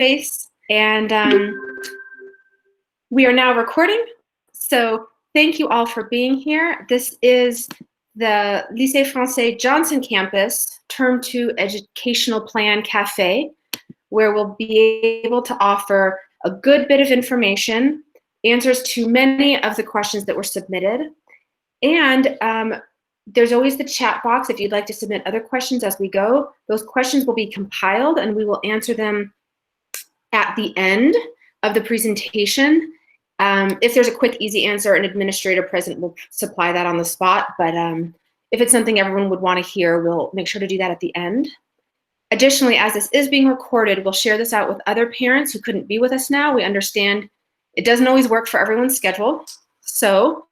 face. And we are now recording. So thank you all for being here. This is the Lycée Français Johnson campus Term 2 Educational Plan Cafe, where we'll be able to offer a good bit of information, answers to many of the questions that were submitted. And there's always the chat box if you'd like to submit other questions as we go. Those questions will be compiled and we will answer them at the end of the presentation. If there's a quick, easy answer, an administrator present will supply that on the spot. But if it's something everyone would want to hear, we'll make sure to do that at the end. Additionally, as this is being recorded, we'll share this out with other parents who couldn't be with us now. We understand it doesn't always work for everyone's schedule. So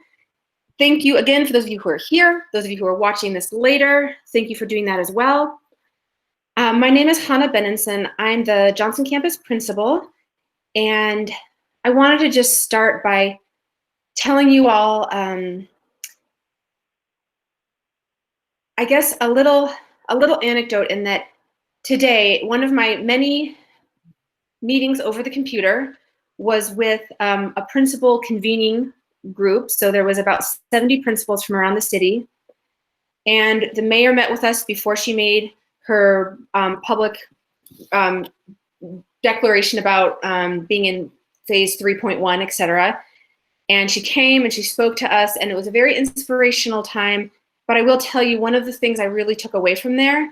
thank you again for those of you who are here, those of you who are watching this later. Thank you for doing that as well. My name is Hannah Benenson. I'm the Johnson campus principal, and I wanted to just start by telling you all, I guess, a little anecdote in that today, one of my many meetings over the computer was with a principal convening group. So there was about 70 principals from around the city. And the mayor met with us before she made her public declaration about being in phase 3.1, et cetera. And she came and she spoke to us, and it was a very inspirational time. But I will tell you, one of the things I really took away from there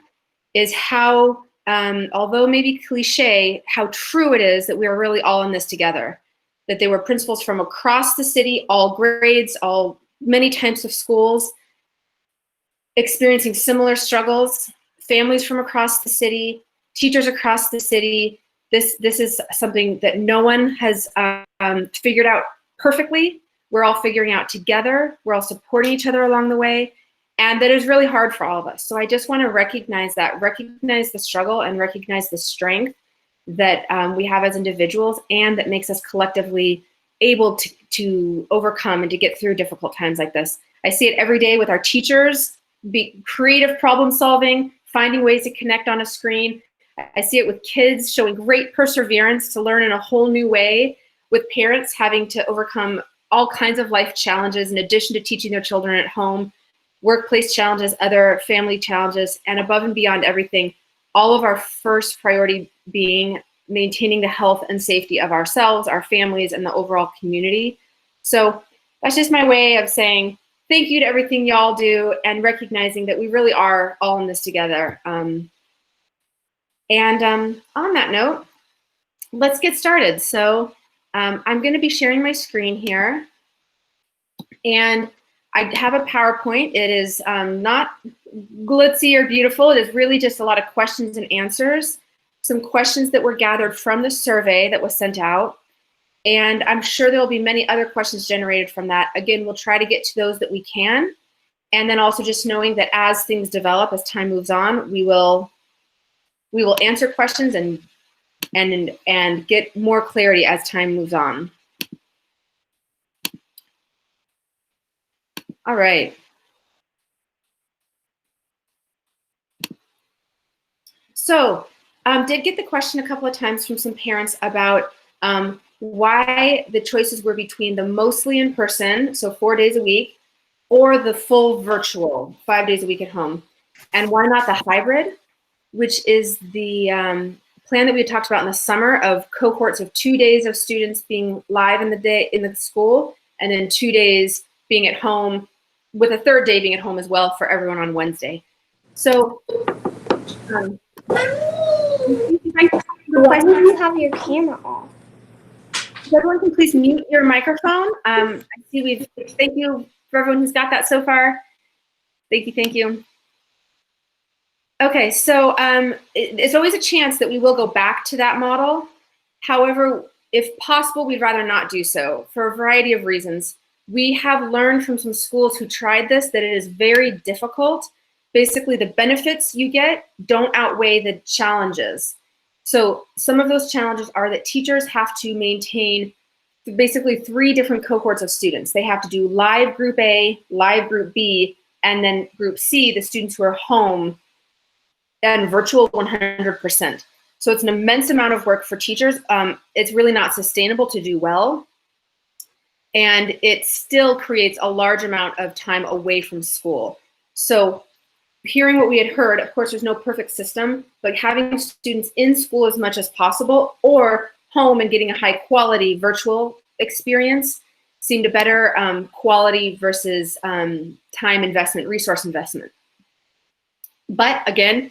is how, although maybe cliche, how true it is that we are really all in this together. That there were principals from across the city, all grades, many types of schools, experiencing similar struggles, families from across the city, teachers across the city. This is something that no one has figured out perfectly. We're all figuring out together. We're all supporting each other along the way. And that is really hard for all of us. So I just want to recognize that, recognize the struggle and recognize the strength that we have as individuals, and that makes us collectively able to overcome and to get through difficult times like this. I see it every day with our teachers, be creative problem solving, finding ways to connect on a screen. I see it with kids showing great perseverance to learn in a whole new way, with parents having to overcome all kinds of life challenges in addition to teaching their children at home, workplace challenges, other family challenges, and above and beyond everything, all of our first priority being maintaining the health and safety of ourselves, our families, and the overall community. So that's just my way of saying thank you to everything y'all do, and recognizing that we really are all in this together. On that note, let's get started. So I'm going to be sharing my screen here, and I have a PowerPoint. It is not glitzy or beautiful. It is really just a lot of questions and answers, some questions that were gathered from the survey that was sent out. And I'm sure there will be many other questions generated from that. Again, we'll try to get to those that we can. And then also just knowing that as things develop, as time moves on, we will answer questions and get more clarity as time moves on. All right. So did get the question a couple of times from some parents about why the choices were between the mostly in person, so 4 days a week, or the full virtual, 5 days a week at home. And why not the hybrid, which is the plan that we had talked about in the summer of cohorts of 2 days of students being live in the school, and then 2 days being at home, with a third day being at home as well for everyone on Wednesday. So why do you have your camera off? Everyone can please mute your microphone. I see thank you for everyone who's got that so far. Thank you. Okay, so it's always a chance that we will go back to that model. However, if possible, we'd rather not do so for a variety of reasons. We have learned from some schools who tried this that it is very difficult. Basically, the benefits you get don't outweigh the challenges. So some of those challenges are that teachers have to maintain basically 3 different cohorts of students. They have to do live group A, live group B, and then group C, the students who are home, and virtual 100%. So it's an immense amount of work for teachers. It's really not sustainable to do well. And it still creates a large amount of time away from school. So hearing what we had heard, of course, there's no perfect system, but having students in school as much as possible or home and getting a high quality virtual experience seemed a better quality versus time investment, resource investment. But again,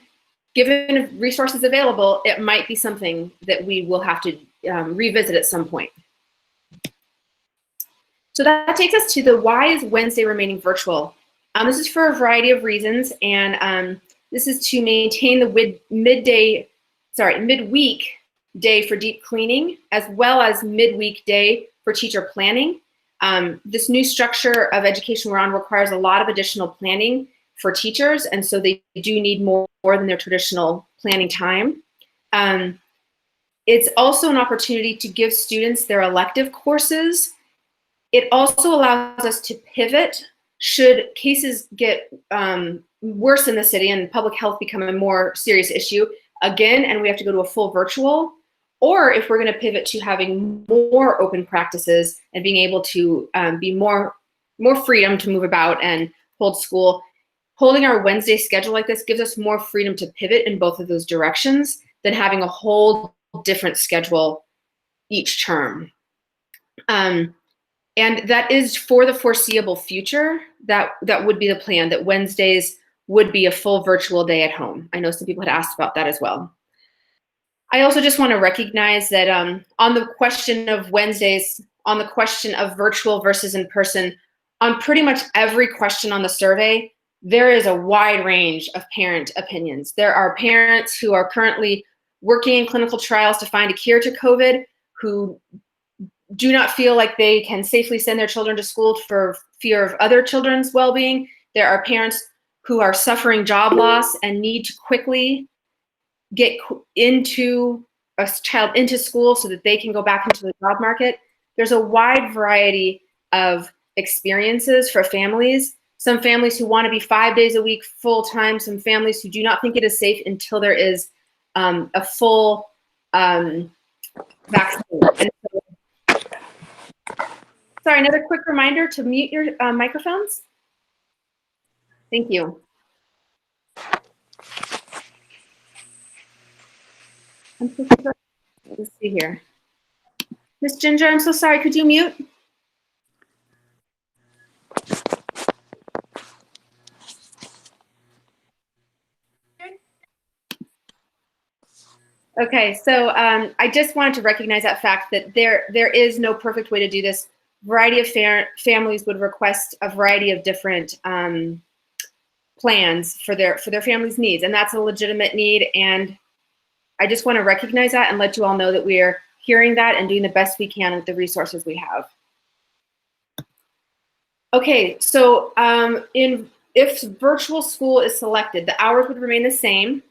given resources available, it might be something that we will have to revisit at some point. So that takes us to the why is Wednesday remaining virtual? This is for a variety of reasons, and this is to maintain the midweek day for deep cleaning, as well as midweek day for teacher planning. This new structure of education we're on requires a lot of additional planning for teachers, and so they do need more than their traditional planning time. It's also an opportunity to give students their elective courses. It also allows us to pivot should cases get worse in the city and public health become a more serious issue again, and we have to go to a full virtual, or if we're going to pivot to having more open practices and being able to be more freedom to move about and hold school. Holding our Wednesday schedule like this gives us more freedom to pivot in both of those directions than having a whole different schedule each term. And that is for the foreseeable future, that would be the plan, that Wednesdays would be a full virtual day at home. I know some people had asked about that as well. I also just want to recognize that on the question of Wednesdays, on the question of virtual versus in person, on pretty much every question on the survey, there is a wide range of parent opinions. There are parents who are currently working in clinical trials to find a cure to COVID, who do not feel like they can safely send their children to school for fear of other children's well-being. There are parents who are suffering job loss and need to quickly get into a child into school so that they can go back into the job market. There's a wide variety of experiences for families. Some families who want to be 5 days a week full-time, some families who do not think it is safe until there is a full vaccine. And so, sorry, another quick reminder to mute your microphones. Thank you. Let's see here. Miss Ginger, I'm so sorry, could you mute? Okay, so I just wanted to recognize that fact that there is no perfect way to do this. Variety of families would request a variety of different plans for their family's needs, and that's a legitimate need. And I just want to recognize that and let you all know that we are hearing that and doing the best we can with the resources we have. Okay, so if virtual school is selected, the hours would remain the same.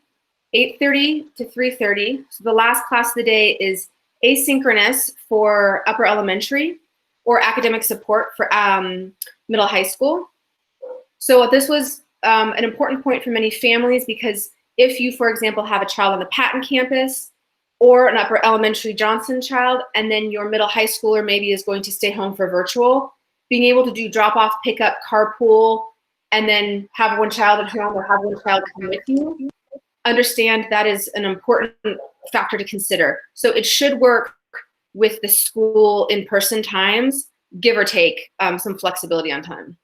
8:30 to 3:30. So the last class of the day is asynchronous for upper elementary or academic support for middle high school. So this was an important point for many families, because if you, for example, have a child on the Patton campus or an upper elementary Johnson child, and then your middle high schooler maybe is going to stay home for virtual, being able to do drop off, pick up, carpool, and then have one child at home or have one child come with you, understand that is an important factor to consider. So it should work with the school in-person times, give or take some flexibility on time.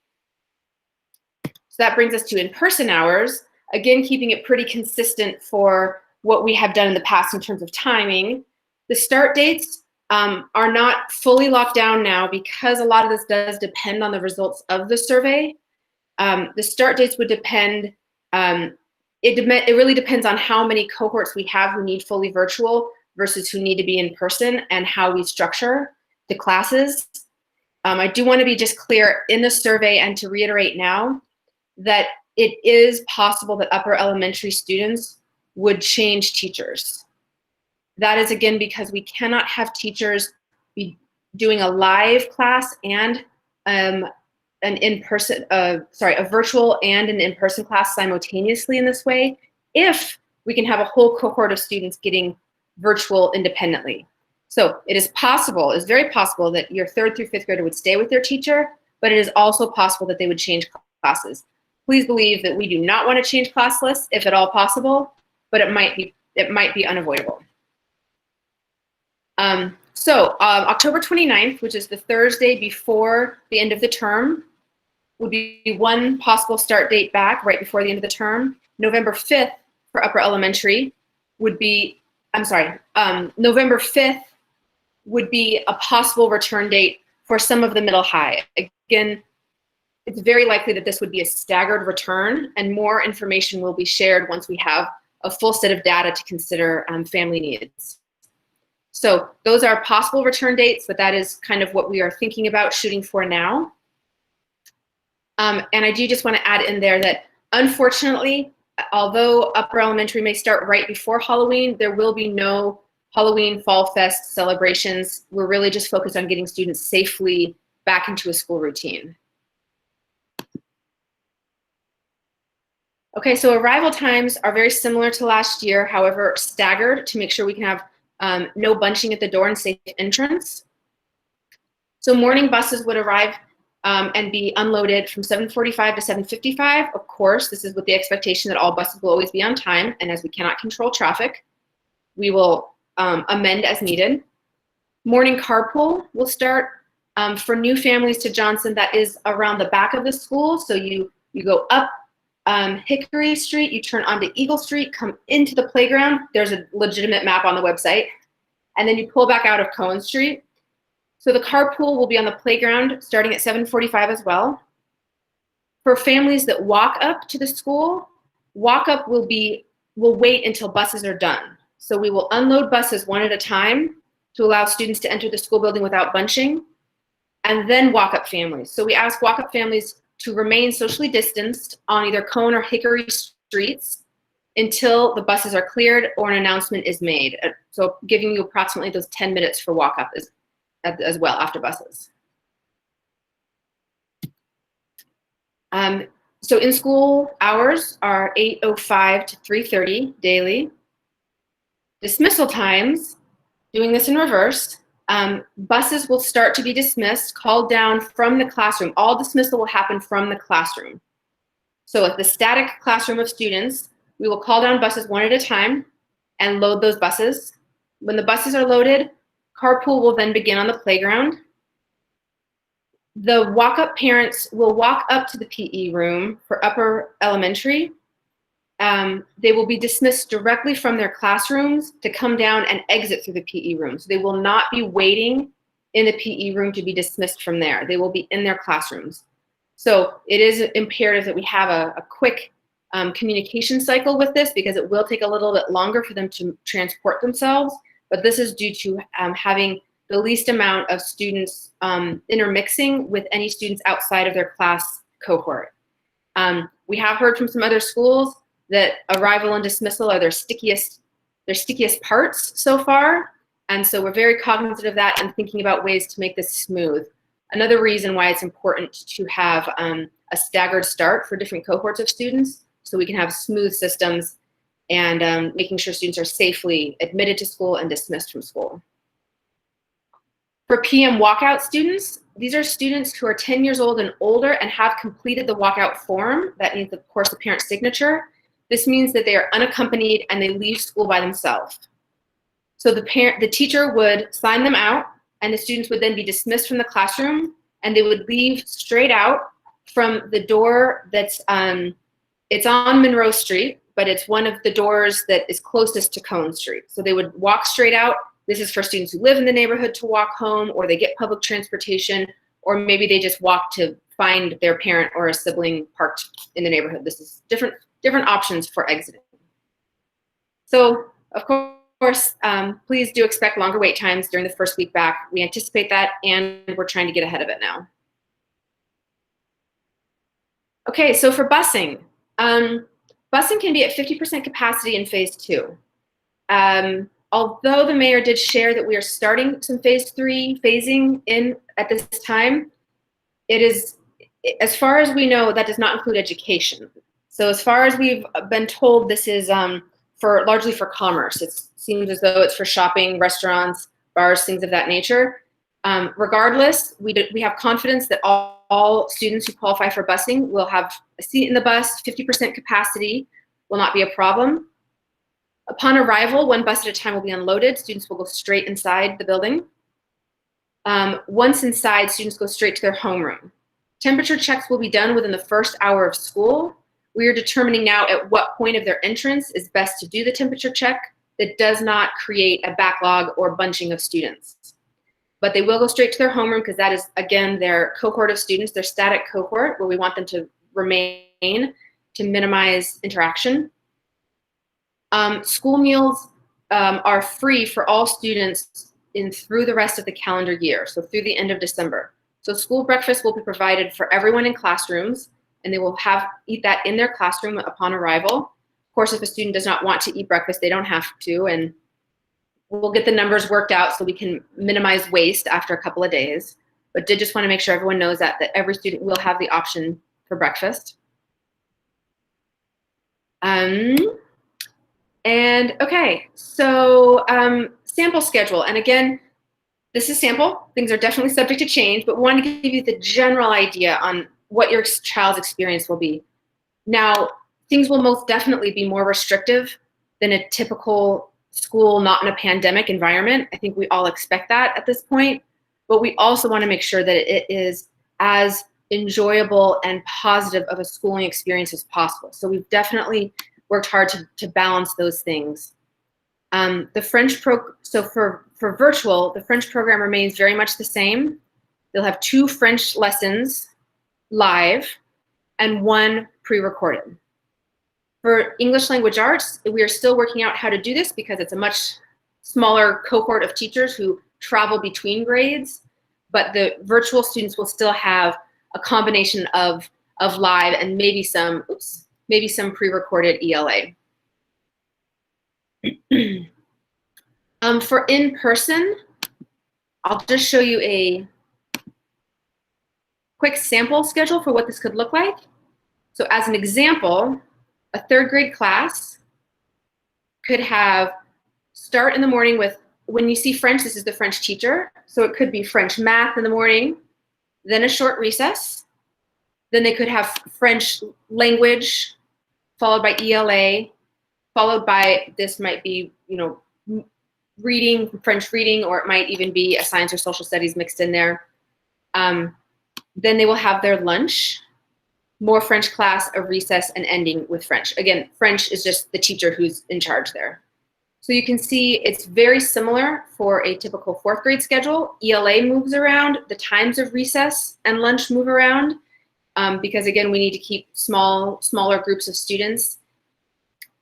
So that brings us to in-person hours. Again, keeping it pretty consistent for what we have done in the past in terms of timing. The start dates are not fully locked down now because a lot of this does depend on the results of the survey. The start dates would depend, it really depends on how many cohorts we have who need fully virtual versus who need to be in person, and how we structure the classes. I do want to be just clear in the survey and to reiterate now that it is possible that upper elementary students would change teachers. That is, again, because we cannot have teachers be doing a live class and a virtual and an in-person class simultaneously in this way if we can have a whole cohort of students getting virtual independently. So it is possible, it's very possible that your 3rd through 5th grader would stay with their teacher, but it is also possible that they would change classes. Please believe that we do not want to change class lists if at all possible, but it might be unavoidable. October 29th, which is the Thursday before the end of the term, would be one possible start date back right before the end of the term. November 5th for upper elementary would be, November 5th would be a possible return date for some of the middle high. Again, it's very likely that this would be a staggered return, and more information will be shared once we have a full set of data to consider family needs. So those are possible return dates, but that is kind of what we are thinking about shooting for now. And I do just want to add in there that unfortunately, although upper elementary may start right before Halloween, there will be no Halloween Fall Fest celebrations. We're really just focused on getting students safely back into a school routine. Okay, so arrival times are very similar to last year, however, staggered to make sure we can have no bunching at the door and safe entrance. So morning buses would arrive and be unloaded from 7:45 to 7:55. Of course, this is with the expectation that all buses will always be on time, and as we cannot control traffic, we will amend as needed. Morning carpool will start for new families to Johnson. That is around the back of the school. So you go up Hickory Street, you turn onto Eagle Street, come into the playground. There's a legitimate map on the website. And then you pull back out of Cohen Street. So the carpool will be on the playground starting at 7:45 as well. For families that walk up to the school, walk up will wait until buses are done. So we will unload buses one at a time to allow students to enter the school building without bunching, and then walk up families. So we ask walk up families to remain socially distanced on either Cohen or Hickory streets until the buses are cleared or an announcement is made. So giving you approximately those 10 minutes for walk up as well after buses. So in school hours are 8:05 to 3:30 daily. Dismissal times, doing this in reverse, buses will start to be dismissed, called down from the classroom. All dismissal will happen from the classroom. So at the static classroom of students, we will call down buses one at a time and load those buses. When the buses are loaded, carpool will then begin on the playground. The walk-up parents will walk up to the PE room for upper elementary. They will be dismissed directly from their classrooms to come down and exit through the PE room. So they will not be waiting in the PE room to be dismissed from there. They will be in their classrooms. So it is imperative that we have a quick communication cycle with this, because it will take a little bit longer for them to transport themselves. But this is due to having the least amount of students intermixing with any students outside of their class cohort. We have heard from some other schools that arrival and dismissal are their stickiest parts so far. And so we're very cognizant of that and thinking about ways to make this smooth. Another reason why it's important to have a staggered start for different cohorts of students, so we can have smooth systems and making sure students are safely admitted to school and dismissed from school. For PM walkout students, these are students who are 10 years old and older and have completed the walkout form. That means, of course, the parent signature. This means that they are unaccompanied and they leave school by themselves. So the teacher would sign them out, and the students would then be dismissed from the classroom, and they would leave straight out from the door that's, it's on Monroe Street, but it's one of the doors that is closest to Cone Street. So they would walk straight out. This is for students who live in the neighborhood to walk home, or they get public transportation, or maybe they just walk to find their parent or a sibling parked in the neighborhood. This is different options for exiting. So, of course, please do expect longer wait times during the first week back. We anticipate that, and we're trying to get ahead of it now. Okay, so for busing, busing can be at 50% capacity in phase 2. Although the mayor did share that we are starting some phase 3 phasing in at this time, it is, as far as we know, that does not include education. So as far as we've been told, this is largely for commerce. It seems as though it's for shopping, restaurants, bars, things of that nature. Regardless, we have confidence that all students who qualify for busing will have a seat in the bus. 50% capacity will not be a problem. Upon arrival, one bus at a time will be unloaded. Students will go straight inside the building. Once inside, students go straight to their homeroom. Temperature checks will be done within the first hour of school. We are determining now at what point of their entrance is best to do the temperature check that does not create a backlog or bunching of students. But they will go straight to their homeroom because that is, again, their cohort of students, their static cohort, where we want them to remain to minimize interaction. School meals are free for all students through the rest of the calendar year, so through the end of December. So school breakfast will be provided for everyone in classrooms, and they will eat that in their classroom upon arrival. Of course, if a student does not want to eat breakfast, they don't have to, and we'll get the numbers worked out so we can minimize waste after a couple of days. But did just want to make sure everyone knows that every student will have the option for breakfast. And okay, so sample schedule. And again, this is sample. Things are definitely subject to change, but we want to give you the general idea on what your child's experience will be. Now, things will most definitely be more restrictive than a typical school not in a pandemic environment. I think we all expect that at this point, but we also want to make sure that it is as enjoyable and positive of a schooling experience as possible. So we've definitely worked hard to balance those things. So for virtual, the French program remains very much the same. They'll have 2 French lessons live and 1 pre-recorded. For English language arts, we are still working out how to do this because it's a much smaller cohort of teachers who travel between grades, but the virtual students will still have a combination of live and maybe some pre-recorded ELA. For in-person, I'll just show you a quick sample schedule for what this could look like. So as an example, a 3rd grade class could start in the morning with, when you see French, this is the French teacher. So it could be French math in the morning, then a short recess. Then they could have French language, followed by ELA, followed by, this might be, reading, French reading, or it might even be a science or social studies mixed in there. Then they will have their lunch, more French class, a recess, and ending with French. Again, French is just the teacher who's in charge there. So you can see it's very similar for a typical 4th grade schedule. ELA moves around, the times of recess and lunch move around, because again, we need to keep smaller groups of students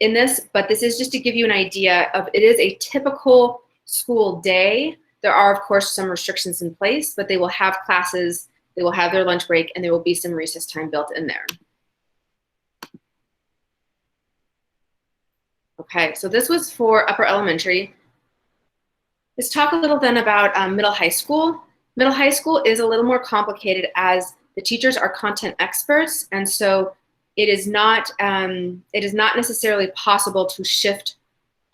in this, but this is just to give you an idea of, it is a typical school day. There are, of course, some restrictions in place, but they will have classes, they will have their lunch break, and there will be some recess time built in there. Okay, so this was for upper elementary. Let's talk a little then about middle high school. Middle high school is a little more complicated as the teachers are content experts, and so it is not necessarily possible to shift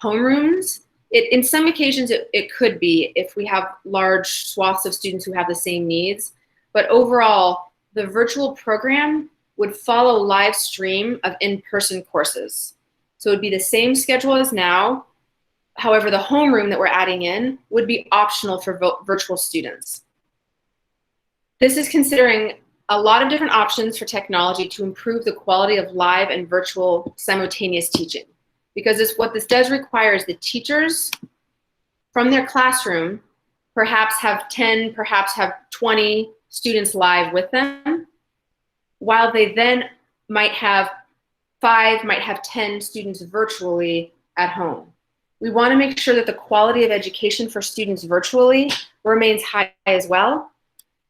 homerooms. In some occasions, it could be if we have large swaths of students who have the same needs. But overall, the virtual program would follow live stream of in-person courses. So it would be the same schedule as now. However, the homeroom that we're adding in would be optional for virtual students. This is considering a lot of different options for technology to improve the quality of live and virtual simultaneous teaching. Because what this does require is the teachers from their classroom perhaps have 10, perhaps have 20 students live with them, while they then might have 5, might have 10 students virtually at home. We want to make sure that the quality of education for students virtually remains high as well.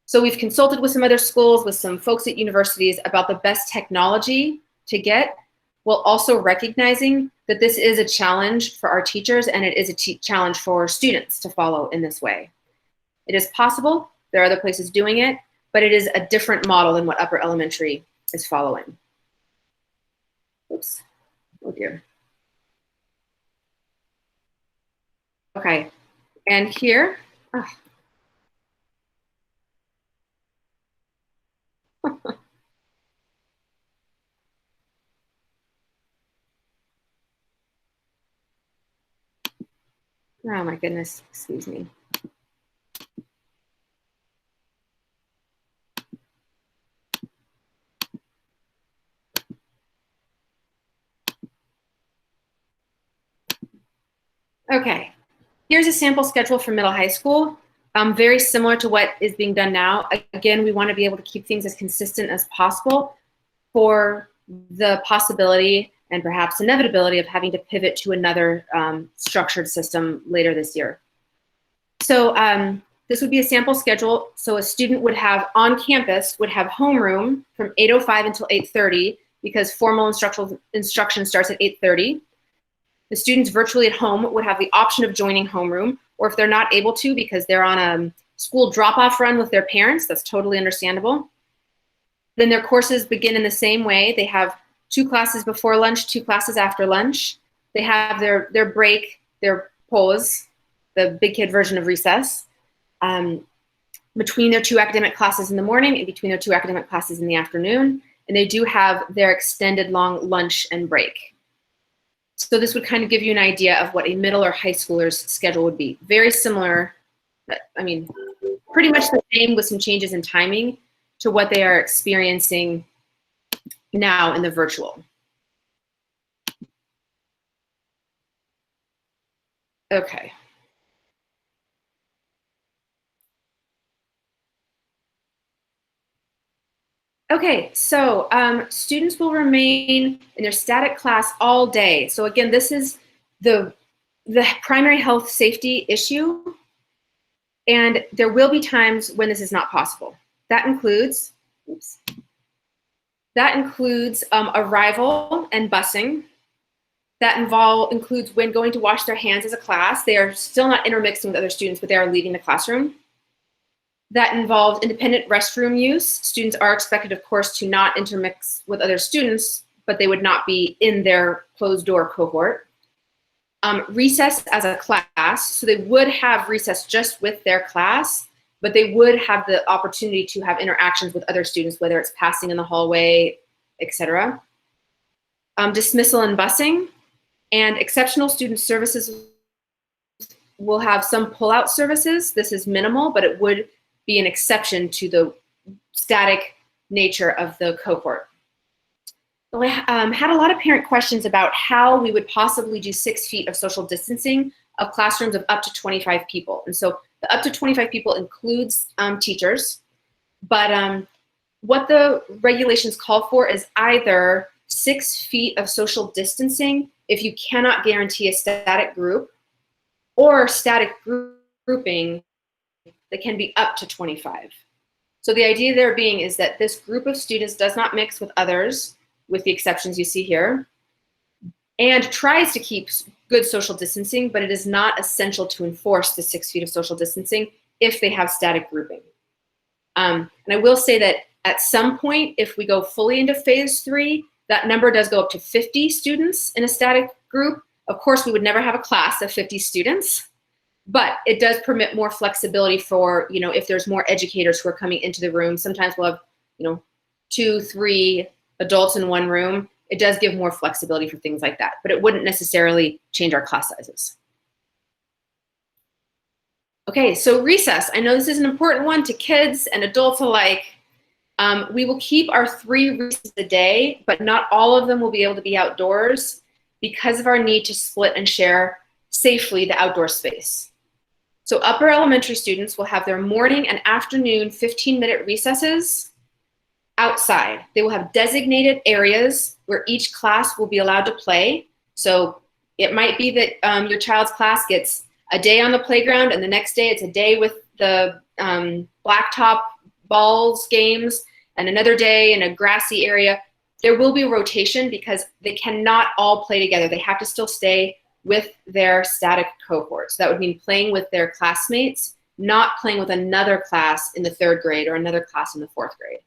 So we've consulted with some other schools, with some folks at universities about the best technology to get, while also recognizing that this is a challenge for our teachers and it is a challenge for students to follow in this way. It is possible, there are other places doing it, but it is a different model than what upper elementary is following. Oops, oh dear. Okay, and here, oh. Oh my goodness, excuse me. Okay, here's a sample schedule for middle high school. Very similar to what is being done now. Again, we want to be able to keep things as consistent as possible for the possibility and perhaps inevitability of having to pivot to another structured system later this year. So this would be a sample schedule. So a student would have on campus would have homeroom from 8:05 until 8:30 because formal instruction starts at 8:30. The students virtually at home would have the option of joining homeroom, or if they're not able to because they're on a school drop-off run with their parents, that's totally understandable. Then their courses begin in the same way. They have 2 classes before lunch, 2 classes after lunch. They have their break, their pause, the big kid version of recess, between their 2 academic classes in the morning and between their 2 academic classes in the afternoon. And they do have their extended long lunch and break. So this would kind of give you an idea of what a middle or high schooler's schedule would be. Very similar, I mean, pretty much the same with some changes in timing to what they are experiencing now in the virtual. Okay. Okay, so students will remain in their static class all day. So again, this is the primary health safety issue, and there will be times when this is not possible. That includes, arrival and busing. That includes when going to wash their hands as a class. They are still not intermixing with other students, but they are leaving the classroom. That involves independent restroom use. Students are expected, of course, to not intermix with other students, but they would not be in their closed door cohort. Recess as a class, so they would have recess just with their class, but they would have the opportunity to have interactions with other students, whether it's passing in the hallway, etc. Dismissal and busing, and exceptional student services will have some pull-out services. This is minimal, but it would be an exception to the static nature of the cohort. So I had a lot of parent questions about how we would possibly do 6 feet of social distancing of classrooms of up to 25 people. And so the up to 25 people includes teachers, but what the regulations call for is either 6 feet of social distancing if you cannot guarantee a static group, or static grouping that can be up to 25. So the idea there being is that this group of students does not mix with others, with the exceptions you see here, and tries to keep good social distancing, but it is not essential to enforce the 6 feet of social distancing if they have static grouping. And I will say that at some point, if we go fully into phase 3, that number does go up to 50 students in a static group. Of course, we would never have a class of 50 students, but it does permit more flexibility for, if there's more educators who are coming into the room. Sometimes we'll have, 2, 3 adults in one room. It does give more flexibility for things like that, but it wouldn't necessarily change our class sizes. Okay, so recess. I know this is an important one to kids and adults alike. We will keep our 3 recesses a day, but not all of them will be able to be outdoors because of our need to split and share safely the outdoor space. So upper elementary students will have their morning and afternoon 15-minute recesses outside. They will have designated areas where each class will be allowed to play. So it might be that your child's class gets a day on the playground and the next day it's a day with the blacktop balls games and another day in a grassy area. There will be a rotation because they cannot all play together. They have to still stay with their static cohort. So that would mean playing with their classmates, not playing with another class in the 3rd grade or another class in the 4th grade.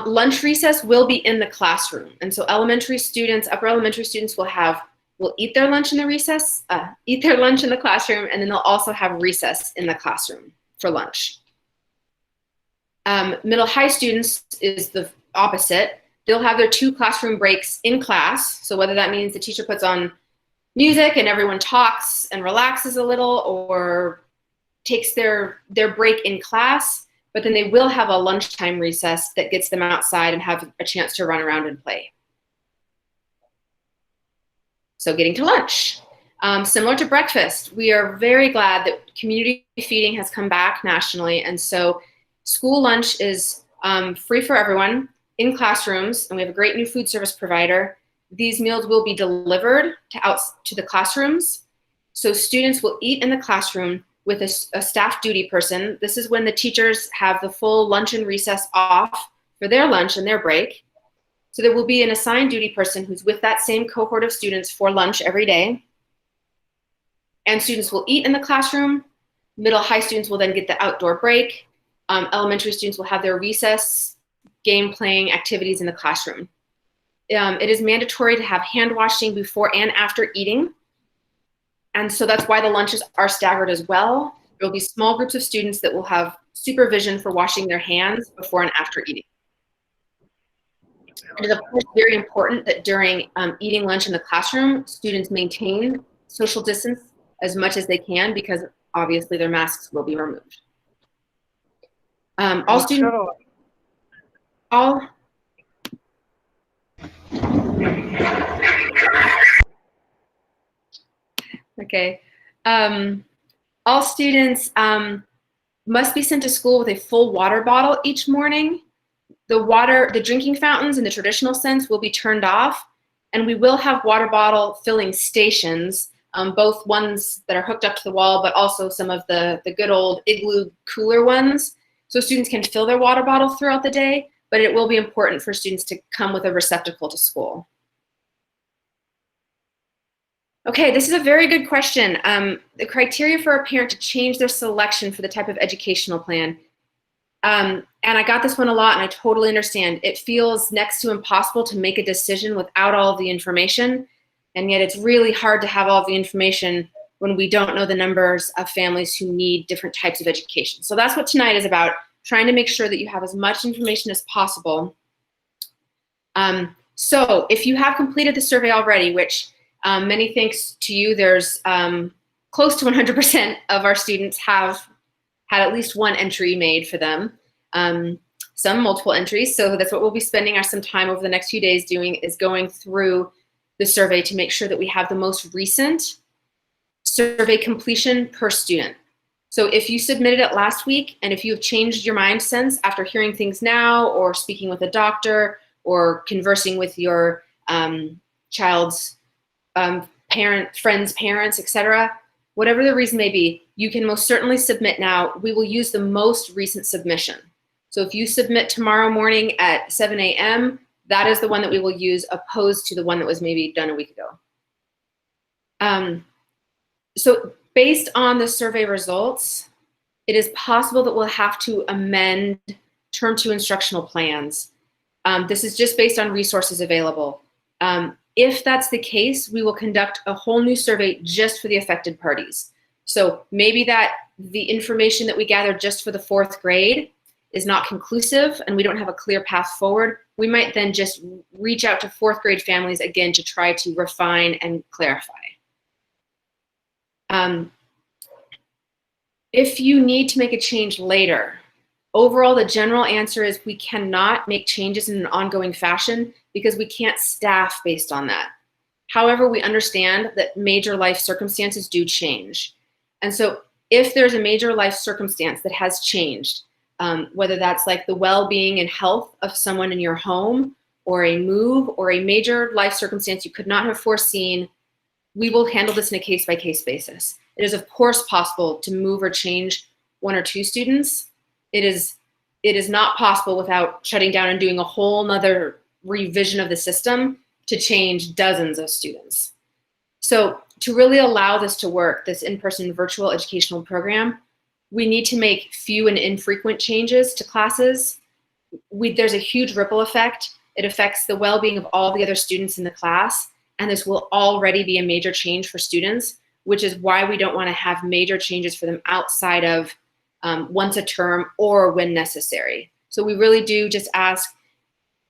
Lunch recess will be in the classroom. And so elementary students, upper elementary students will have will eat their lunch in the classroom, and then they'll also have recess in the classroom for lunch. Middle high students is the opposite. They'll have their 2 classroom breaks in class. So whether that means the teacher puts on music and everyone talks and relaxes a little, or takes their break in class, but then they will have a lunchtime recess that gets them outside and have a chance to run around and play. So getting to lunch. Similar to breakfast, we are very glad that community feeding has come back nationally, and so school lunch is free for everyone in classrooms, and we have a great new food service provider. These meals will be delivered to the classrooms. So students will eat in the classroom with a staff duty person. This is when the teachers have the full lunch and recess off for their lunch and their break. So there will be an assigned duty person who's with that same cohort of students for lunch every day. And students will eat in the classroom. Middle high students will then get the outdoor break. Elementary students will have their recess game playing activities in the classroom. It is mandatory to have hand washing before and after eating. And so that's why the lunches are staggered as well. There will be small groups of students that will have supervision for washing their hands before and after eating. It is of course very important that during eating lunch in the classroom, students maintain social distance as much as they can, because obviously their masks will be removed. All students must be sent to school with a full water bottle each morning. The drinking fountains in the traditional sense will be turned off, and we will have water bottle filling stations, both ones that are hooked up to the wall, but also some of the good old igloo cooler ones. So students can fill their water bottle throughout the day, but it will be important for students to come with a receptacle to school. Okay, this is a very good question. The criteria for a parent to change their selection for the type of educational plan. And I got this one a lot, and I totally understand. It feels next to impossible to make a decision without all of the information, and yet it's really hard to have all of the information when we don't know the numbers of families who need different types of education. So that's what tonight is about, trying to make sure that you have as much information as possible. So if you have completed the survey already, which many thanks to you, there's close to 100% of our students have had at least one entry made for them, some multiple entries. So that's what we'll be spending some time over the next few days doing, is going through the survey to make sure that we have the most recent survey completion per student. So if you submitted it last week, and if you've changed your mind since after hearing things now, or speaking with a doctor, or conversing with your child's friends, parents, etc., whatever the reason may be, you can most certainly submit now. We will use the most recent submission. So if you submit tomorrow morning at 7 a.m., that is the one that we will use, opposed to the one that was maybe done a week ago. So based on the survey results, it is possible that we'll have to amend Term 2 instructional plans. This is just based on resources available. If that's the case, we will conduct a whole new survey just for the affected parties. So maybe that the information that we gathered just for the 4th grade is not conclusive and we don't have a clear path forward. We might then just reach out to 4th grade families again to try to refine and clarify. If you need to make a change later, overall, the general answer is we cannot make changes in an ongoing fashion because we can't staff based on that. However, we understand that major life circumstances do change. And so if there's a major life circumstance that has changed, whether that's like the well-being and health of someone in your home, or a move, or a major life circumstance you could not have foreseen, we will handle this in a case-by-case basis. It is of course possible to move or change 1 or 2 students. It is not possible without shutting down and doing a whole nother revision of the system to change dozens of students. So to really allow this to work, this in-person virtual educational program, we need to make few and infrequent changes to classes. There's a huge ripple effect. It affects the well-being of all the other students in the class, and this will already be a major change for students, which is why we don't want to have major changes for them outside of once a term or when necessary. So we really do just ask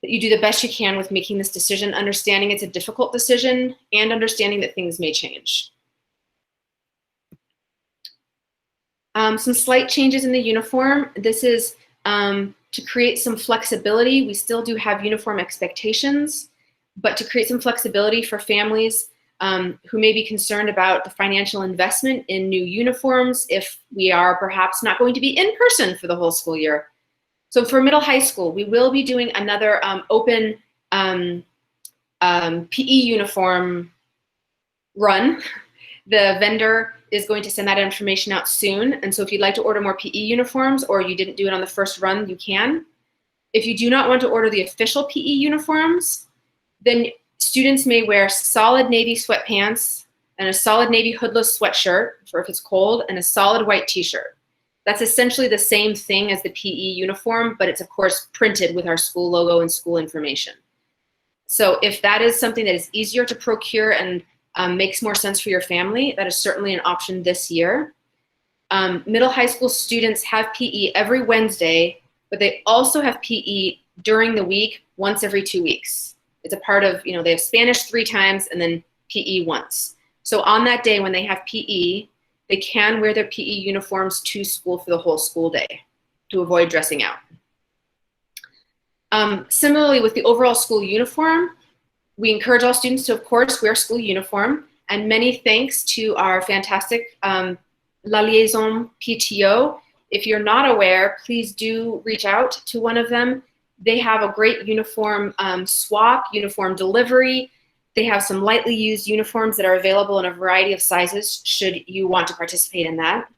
that you do the best you can with making this decision, understanding it's a difficult decision and understanding that things may change. Some slight changes in the uniform. This is to create some flexibility. We still do have uniform expectations, but to create some flexibility for families who may be concerned about the financial investment in new uniforms if we are perhaps not going to be in person for the whole school year. So for middle high school, we will be doing another open PE uniform run. The vendor is going to send that information out soon. And so if you'd like to order more PE uniforms or you didn't do it on the first run, you can. If you do not want to order the official PE uniforms, then students may wear solid navy sweatpants and a solid navy hoodless sweatshirt for if it's cold and a solid white t-shirt. That's essentially the same thing as the PE uniform, but it's of course printed with our school logo and school information. So if that is something that is easier to procure and makes more sense for your family, that is certainly an option this year. Middle high school students have PE every Wednesday, but they also have PE during the week once every 2 weeks. It's a part of, they have Spanish 3 times and then PE once. So on that day when they have PE, they can wear their PE uniforms to school for the whole school day to avoid dressing out. Similarly, with the overall school uniform, we encourage all students to, of course, wear school uniform, and many thanks to our fantastic La Liaison PTO. If you're not aware, please do reach out to one of them. They have a great uniform swap, uniform delivery. They have some lightly used uniforms that are available in a variety of sizes should you want to participate in that.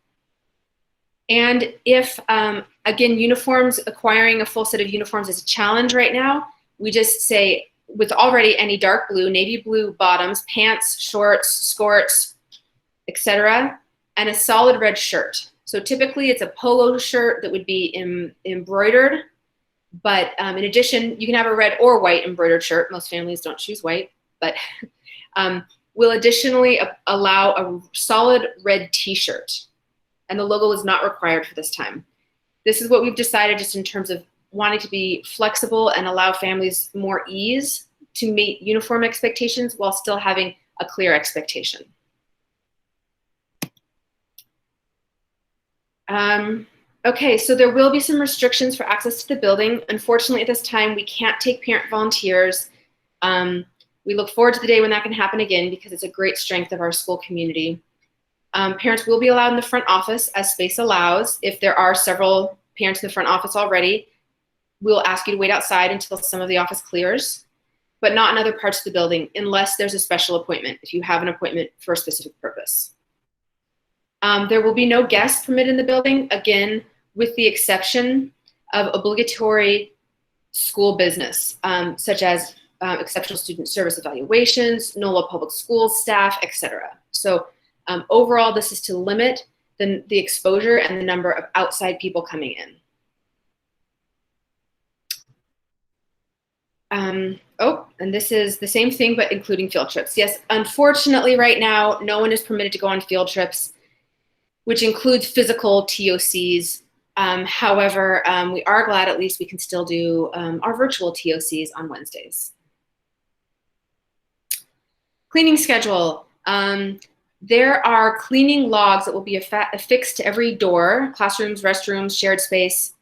And if, again, uniforms, acquiring a full set of uniforms is a challenge right now, we just say, with already any dark blue, navy blue bottoms, pants, shorts, skirts, etc., and a solid red shirt. So typically it's a polo shirt that would be embroidered, but in addition, you can have a red or white embroidered shirt. Most families don't choose white, but we'll additionally allow a solid red t-shirt, and the logo is not required for this time. This is what we've decided just in terms of wanting to be flexible and allow families more ease to meet uniform expectations while still having a clear expectation. Okay, so there will be some restrictions for access to the building. Unfortunately, at this time, we can't take parent volunteers. We look forward to the day when that can happen again because it's a great strength of our school community. Parents will be allowed in the front office as space allows. If there are several parents in the front office already, we'll ask you to wait outside until some of the office clears, but not in other parts of the building unless there's a special appointment, if you have an appointment for a specific purpose. There will be no guests permitted in the building, again, with the exception of obligatory school business, such as exceptional student service evaluations, NOLA public schools staff, etc. So overall, this is to limit the exposure and the number of outside people coming in. And this is the same thing, but including field trips. Yes, unfortunately, right now, no one is permitted to go on field trips, which includes physical TOCs. However, we are glad at least we can still do our virtual TOCs on Wednesdays. Cleaning schedule. There are cleaning logs that will be affixed to every door, classrooms, restrooms, shared space.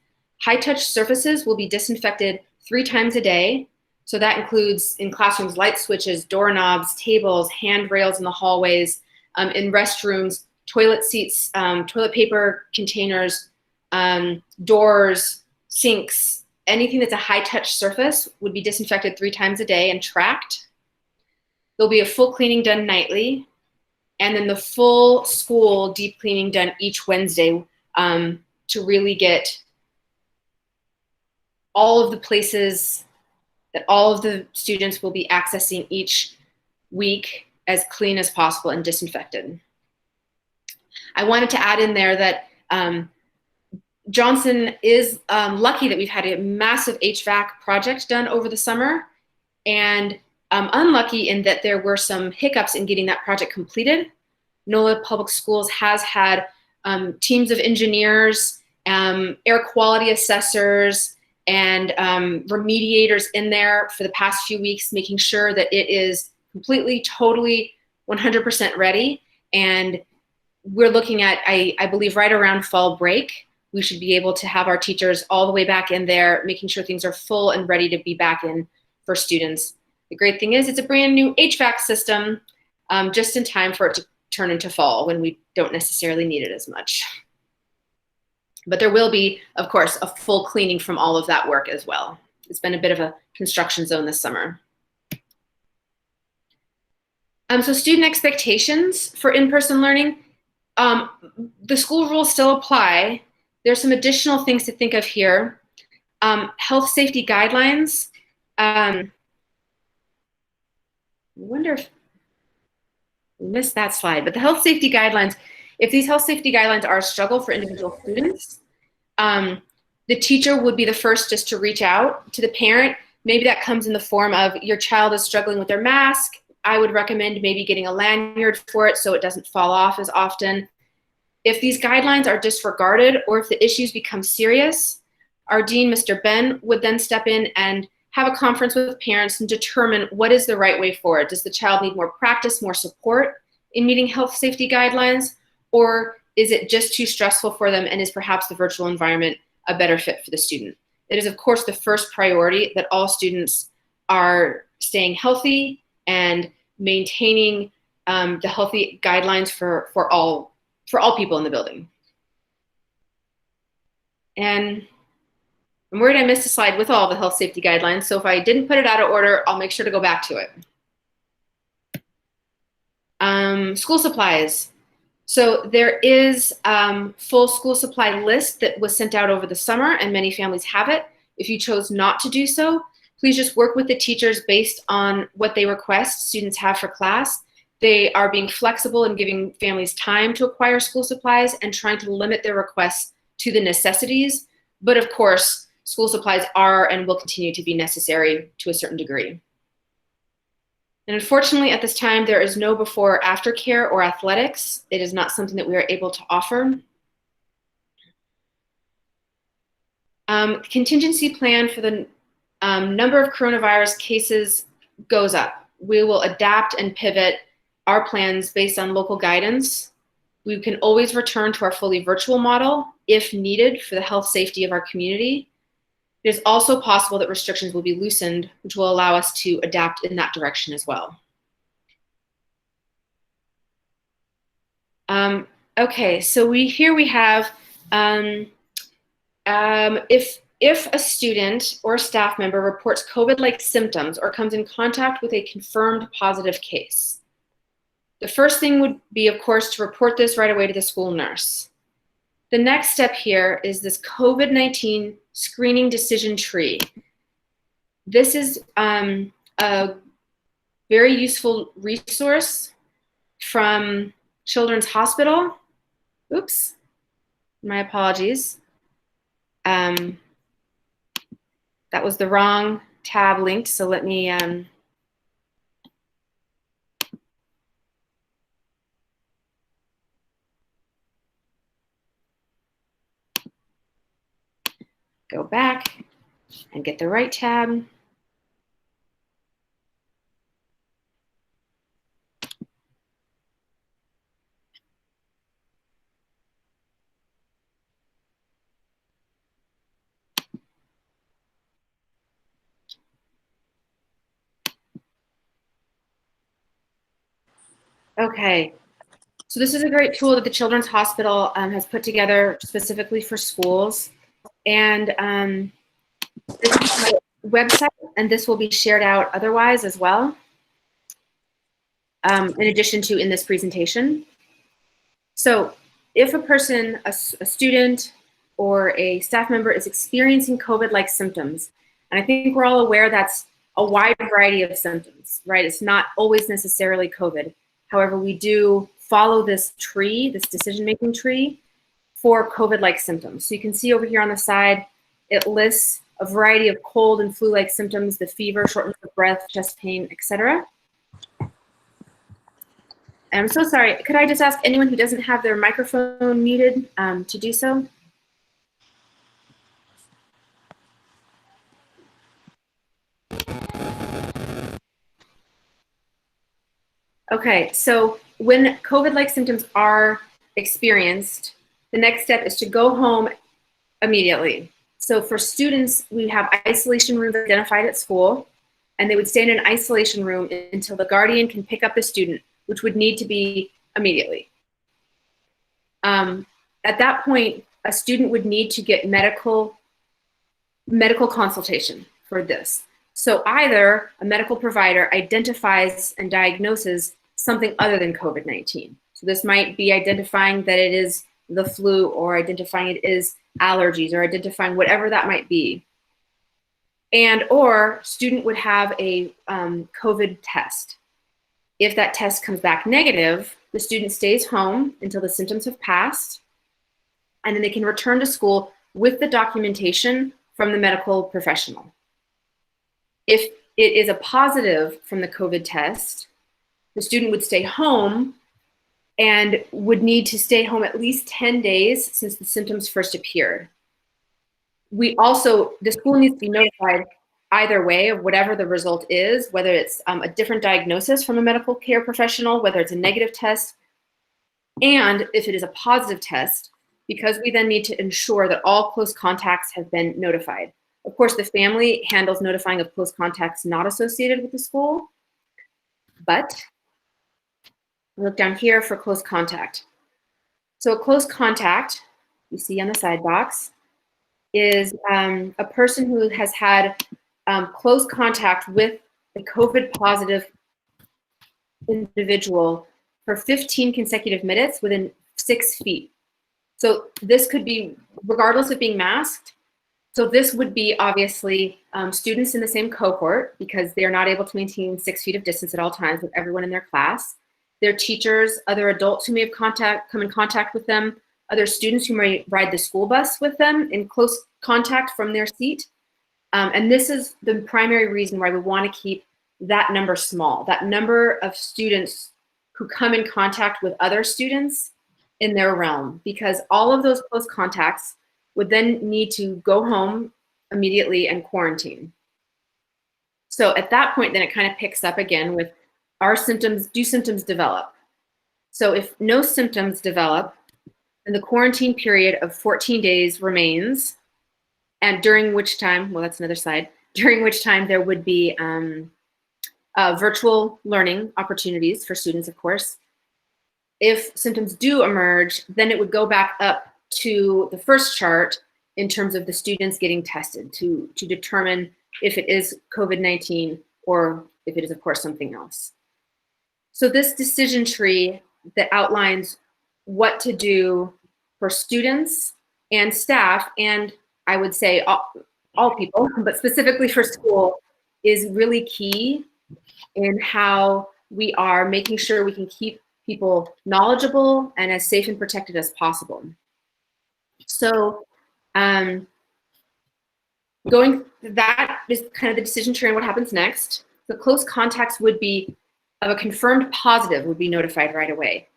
High-touch surfaces will be disinfected 3 times a day. So that includes in classrooms, light switches, doorknobs, tables, handrails in the hallways, in restrooms, toilet seats, toilet paper containers, doors, sinks, anything that's a high-touch surface would be disinfected 3 times a day and tracked. There'll be a full cleaning done nightly, and then the full school deep cleaning done each Wednesday to really get all of the places that all of the students will be accessing each week as clean as possible and disinfected. I wanted to add in there that Johnson is lucky that we've had a massive HVAC project done over the summer, and unlucky in that there were some hiccups in getting that project completed. NOLA Public Schools has had teams of engineers, air quality assessors, and remediators in there for the past few weeks, making sure that it is completely, totally, 100% ready. And we're looking at, I believe, right around fall break, we should be able to have our teachers all the way back in there, making sure things are full and ready to be back in for students. The great thing is it's a brand new HVAC system, just in time for it to turn into fall when we don't necessarily need it as much. But there will be, of course, a full cleaning from all of that work as well. It's been a bit of a construction zone this summer. So student expectations for in-person learning, the school rules still apply. There's some additional things to think of here. Health safety guidelines. I wonder if we missed that slide, but the health safety guidelines, if these health safety guidelines are a struggle for individual students, the teacher would be the first just to reach out to the parent. Maybe that comes in the form of your child is struggling with their mask. I would recommend maybe getting a lanyard for it so it doesn't fall off as often. If these guidelines are disregarded or if the issues become serious, our dean, Mr. Ben, would then step in and have a conference with parents and determine what is the right way forward. Does the child need more practice, more support in meeting health safety guidelines, or is it just too stressful for them and is perhaps the virtual environment a better fit for the student? It is, of course, the first priority that all students are staying healthy and maintaining the healthy guidelines for all people in the building. And I'm worried I missed a slide with all the health safety guidelines, so if I didn't put it out of order, I'll make sure to go back to it. School supplies. So there is full school supply list that was sent out over the summer, and many families have it. If you chose not to do so, please just work with the teachers based on what they request students have for class. They are being flexible and giving families time to acquire school supplies and trying to limit their requests to the necessities. But of course, school supplies are and will continue to be necessary to a certain degree. And unfortunately, at this time, there is no before or after care or athletics. It is not something that we are able to offer. Contingency plan for the number of coronavirus cases goes up. We will adapt and pivot our plans based on local guidance. We can always return to our fully virtual model if needed for the health safety of our community. It is also possible that restrictions will be loosened, which will allow us to adapt in that direction as well. Okay, so here we have, if a student or staff member reports COVID-like symptoms or comes in contact with a confirmed positive case, the first thing would be, of course, to report this right away to the school nurse. The next step here is this COVID-19 screening decision tree. This is a very useful resource from Children's Hospital. Oops, my apologies. That was the wrong tab linked, so let me go back and get the right tab. Okay, so this is a great tool that the Children's Hospital has put together specifically for schools. And this is my website, and this will be shared out otherwise as well, in addition to in this presentation. So if a person, a student or a staff member is experiencing COVID-like symptoms, and I think we're all aware that's a wide variety of symptoms, right? It's not always necessarily COVID. However, we do follow this tree, this decision-making tree, for COVID-like symptoms. So you can see over here on the side, it lists a variety of cold and flu-like symptoms, the fever, shortness of breath, chest pain, etc. I'm so sorry. Could I just ask anyone who doesn't have their microphone muted to do so? Okay, so when COVID-like symptoms are experienced, the next step is to go home immediately. So for students, we have isolation rooms identified at school, and they would stay in an isolation room until the guardian can pick up the student, which would need to be immediately. At that point, a student would need to get medical consultation for this. So either a medical provider identifies and diagnoses something other than COVID-19. So this might be identifying that it is the flu, or identifying it is allergies, or identifying whatever that might be. And or student would have a COVID test. If that test comes back negative, the student stays home until the symptoms have passed, and then they can return to school with the documentation from the medical professional. If it is a positive from the COVID test, the student would stay home and would need to stay home at least 10 days since the symptoms first appeared. The school needs to be notified either way of whatever the result is, whether it's a different diagnosis from a medical care professional, whether it's a negative test, and if it is a positive test, because we then need to ensure that all close contacts have been notified. Of course, the family handles notifying of close contacts not associated with the school, but look down here for close contact. So a close contact, you see on the side box, is a person who has had close contact with a COVID positive individual for 15 consecutive minutes within 6 feet. So this could be regardless of being masked. So this would be obviously students in the same cohort, because they are not able to maintain 6 feet of distance at all times with everyone in their class. Their teachers, other adults who may have come in contact with them, other students who may ride the school bus with them in close contact from their seat. And this is the primary reason why we want to keep that number small, that number of students who come in contact with other students in their realm, because all of those close contacts would then need to go home immediately and quarantine. So at that point, then it kind of picks up again with do symptoms develop? So if no symptoms develop, then the quarantine period of 14 days remains, and during which time, well, that's another slide, during which time there would be virtual learning opportunities for students, of course. If symptoms do emerge, then it would go back up to the first chart in terms of the students getting tested to determine if it is COVID-19 or if it is, of course, something else. So this decision tree that outlines what to do for students and staff, and I would say all people, but specifically for school, is really key in how we are making sure we can keep people knowledgeable and as safe and protected as possible. So that is kind of the decision tree on what happens next. The close contacts would be of a confirmed positive would be notified right away.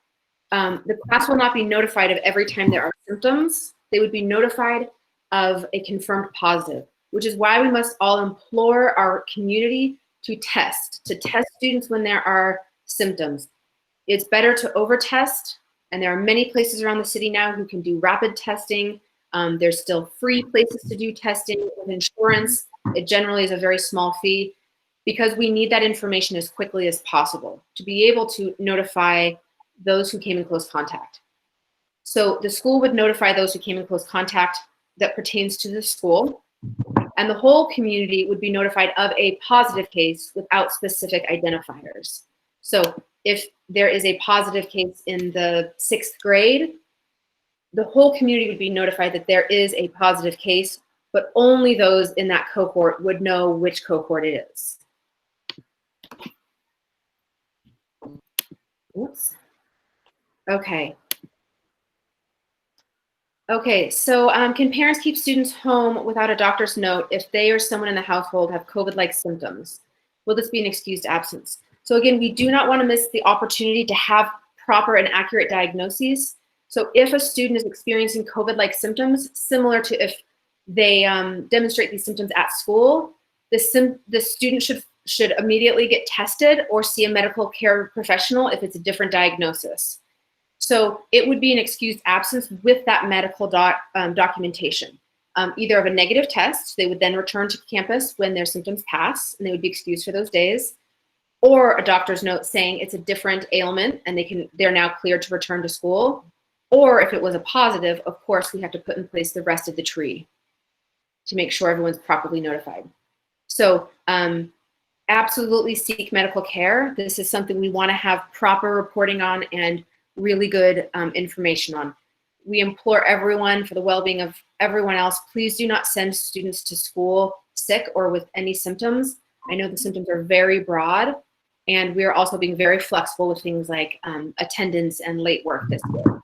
The class will not be notified of every time there are symptoms. They would be notified of a confirmed positive, which is why we must all implore our community to test students when there are symptoms. It's better to over-test, and there are many places around the city now who can do rapid testing. There's still free places to do testing with insurance. It generally is a very small fee, because we need that information as quickly as possible to be able to notify those who came in close contact. So the school would notify those who came in close contact that pertains to the school, and the whole community would be notified of a positive case without specific identifiers. So if there is a positive case in the 6th grade, the whole community would be notified that there is a positive case, but only those in that cohort would know which cohort it is. Oops. Okay. Okay, so can parents keep students home without a doctor's note if they or someone in the household have COVID-like symptoms? Will this be an excused absence? So again, we do not want to miss the opportunity to have proper and accurate diagnoses. So if a student is experiencing COVID-like symptoms, similar to if they demonstrate these symptoms at school, the student should immediately get tested or see a medical care professional if it's a different diagnosis. So it would be an excused absence with that medical documentation, either of a negative test. They would then return to campus when their symptoms pass, and they would be excused for those days, or a doctor's note saying it's a different ailment and they're now cleared to return to school. Or if it was a positive, of course, we have to put in place the rest of the tree to make sure everyone's properly notified. So absolutely seek medical care. This is something we want to have proper reporting on and really good information on. We implore everyone, for the well-being of everyone else, please do not send students to school sick or with any symptoms. I know the symptoms are very broad, and we are also being very flexible with things like attendance and late work this year.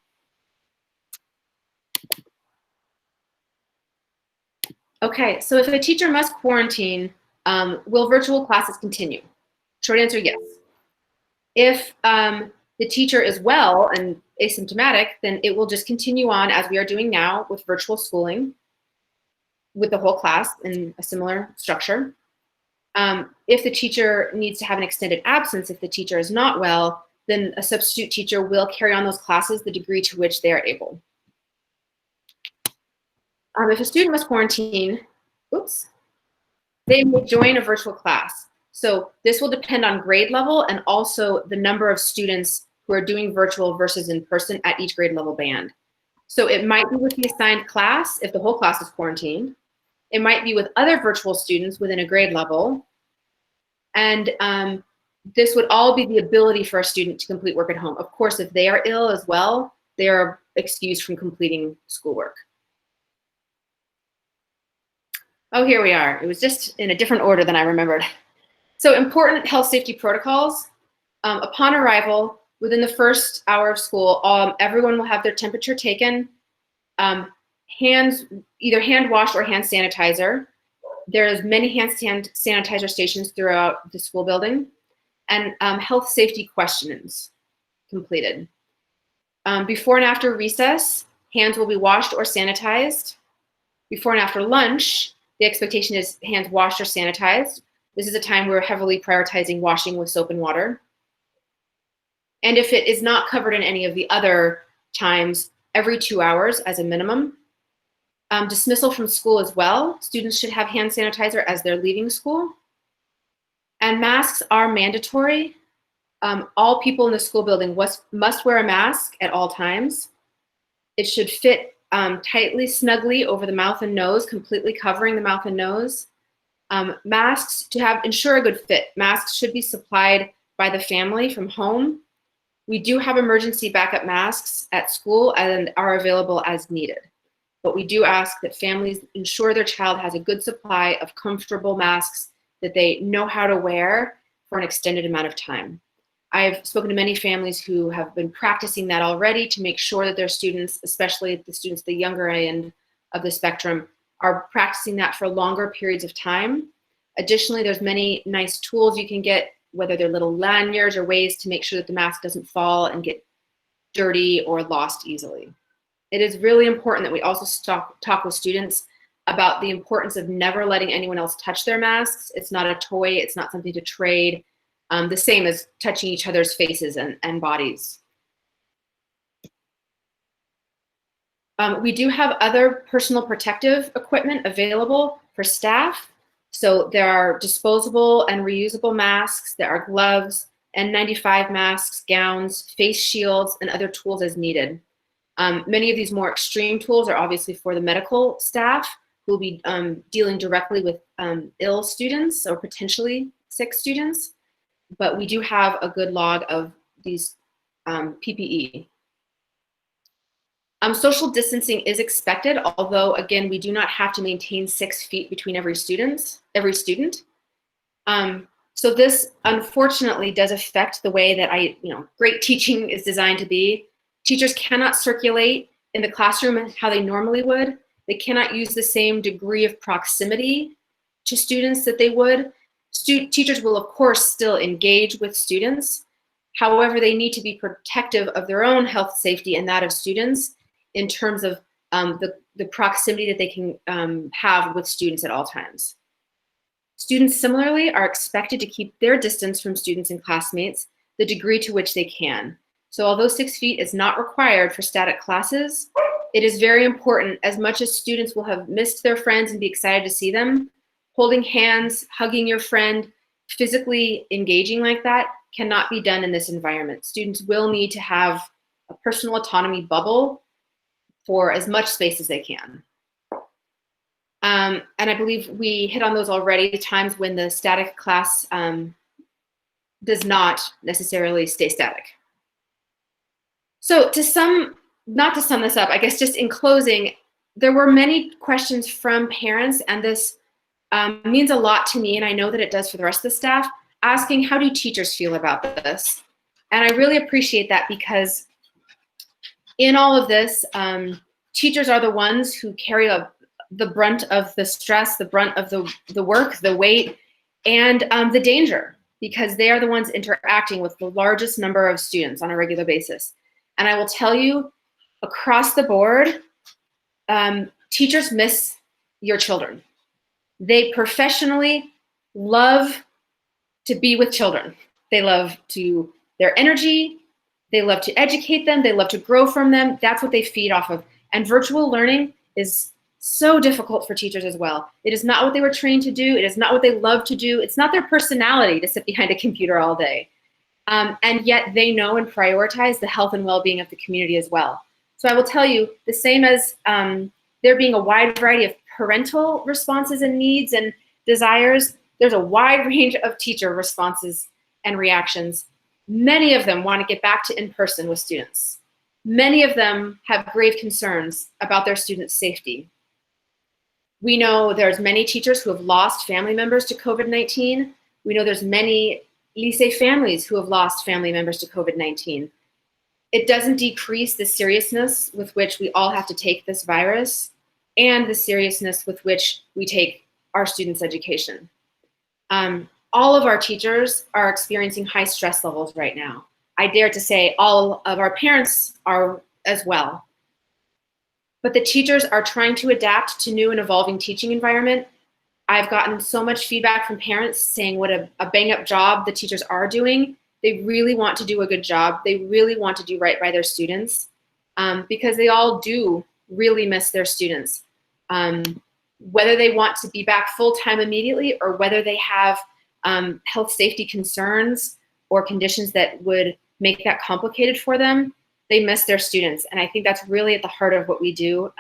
Okay, so if a teacher must quarantine, will virtual classes continue? Short answer, yes. If the teacher is well and asymptomatic, then it will just continue on as we are doing now with virtual schooling with the whole class in a similar structure. If the teacher needs to have an extended absence, if the teacher is not well, then a substitute teacher will carry on those classes the degree to which they are able. If a student must quarantine, they may join a virtual class. So this will depend on grade level and also the number of students who are doing virtual versus in person at each grade level band. So it might be with the assigned class if the whole class is quarantined. It might be with other virtual students within a grade level. And this would all be the ability for a student to complete work at home. Of course, if they are ill as well, they are excused from completing schoolwork. Oh, here we are. It was just in a different order than I remembered. So important health safety protocols. Upon arrival, within the first hour of school, everyone will have their temperature taken, hands, either hand wash or hand sanitizer. There's many hand sanitizer stations throughout the school building, and health safety questions completed. Before and after recess, hands will be washed or sanitized. Before and after lunch, the expectation is hands washed or sanitized. This is a time we're heavily prioritizing washing with soap and water. And if it is not covered in any of the other times, every 2 hours as a minimum. Dismissal from school as well. Students should have hand sanitizer as they're leaving school. And masks are mandatory. All people in the school building must wear a mask at all times. It should fit tightly, snugly over the mouth and nose, completely covering the mouth and nose. Masks, to ensure a good fit, masks should be supplied by the family from home. We do have emergency backup masks at school and are available as needed. But we do ask that families ensure their child has a good supply of comfortable masks that they know how to wear for an extended amount of time. I've spoken to many families who have been practicing that already to make sure that their students, especially the students at the younger end of the spectrum, are practicing that for longer periods of time. Additionally, there's many nice tools you can get, whether they're little lanyards or ways to make sure that the mask doesn't fall and get dirty or lost easily. It is really important that we also talk with students about the importance of never letting anyone else touch their masks. It's not a toy, it's not something to trade. The same as touching each other's faces and bodies. We do have other personal protective equipment available for staff. So there are disposable and reusable masks, there are gloves, N95 masks, gowns, face shields, and other tools as needed. Many of these more extreme tools are obviously for the medical staff who will be dealing directly with ill students or potentially sick students. But we do have a good log of these PPE. Social distancing is expected, although again, we do not have to maintain 6 feet between every student. So this unfortunately does affect the way that great teaching is designed to be. Teachers cannot circulate in the classroom how they normally would. They cannot use the same degree of proximity to students that they would. Teachers will, of course, still engage with students. However, they need to be protective of their own health, safety, and that of students in terms of the proximity that they can have with students at all times. Students similarly are expected to keep their distance from students and classmates the degree to which they can. So although 6 feet is not required for static classes, it is very important, as much as students will have missed their friends and be excited to see them, holding hands, hugging your friend, physically engaging like that cannot be done in this environment. Students will need to have a personal autonomy bubble for as much space as they can. And I believe we hit on those already, the times when the static class does not necessarily stay static. So not to sum this up, I guess just in closing, there were many questions from parents, and this means a lot to me, and I know that it does for the rest of the staff, asking how do teachers feel about this? And I really appreciate that, because in all of this, teachers are the ones who carry the brunt of the stress, the brunt of the work, the weight, and the danger, because they are the ones interacting with the largest number of students on a regular basis. And I will tell you, across the board, teachers miss your children. They professionally love to be with children. They love their energy, they love to educate them, they love to grow from them. That's what they feed off of. And virtual learning is so difficult for teachers as well. It is not what they were trained to do. It is not what they love to do. It's not their personality to sit behind a computer all day. And yet they know and prioritize the health and well-being of the community as well. So I will tell you, the same as there being a wide variety of parental responses and needs and desires, there's a wide range of teacher responses and reactions. Many of them want to get back to in-person with students. Many of them have grave concerns about their students' safety. We know there's many teachers who have lost family members to COVID-19. We know there's many lycée families who have lost family members to COVID-19. It doesn't decrease the seriousness with which we all have to take this virus and the seriousness with which we take our students' education. All of our teachers are experiencing high stress levels right now. I dare to say all of our parents are as well. But the teachers are trying to adapt to new and evolving teaching environment. I've gotten so much feedback from parents saying what a bang-up job the teachers are doing. They really want to do a good job. They really want to do right by their students, because they all do really miss their students. Whether they want to be back full-time immediately, or whether they have health safety concerns or conditions that would make that complicated for them, they miss their students. And I think that's really at the heart of what we do.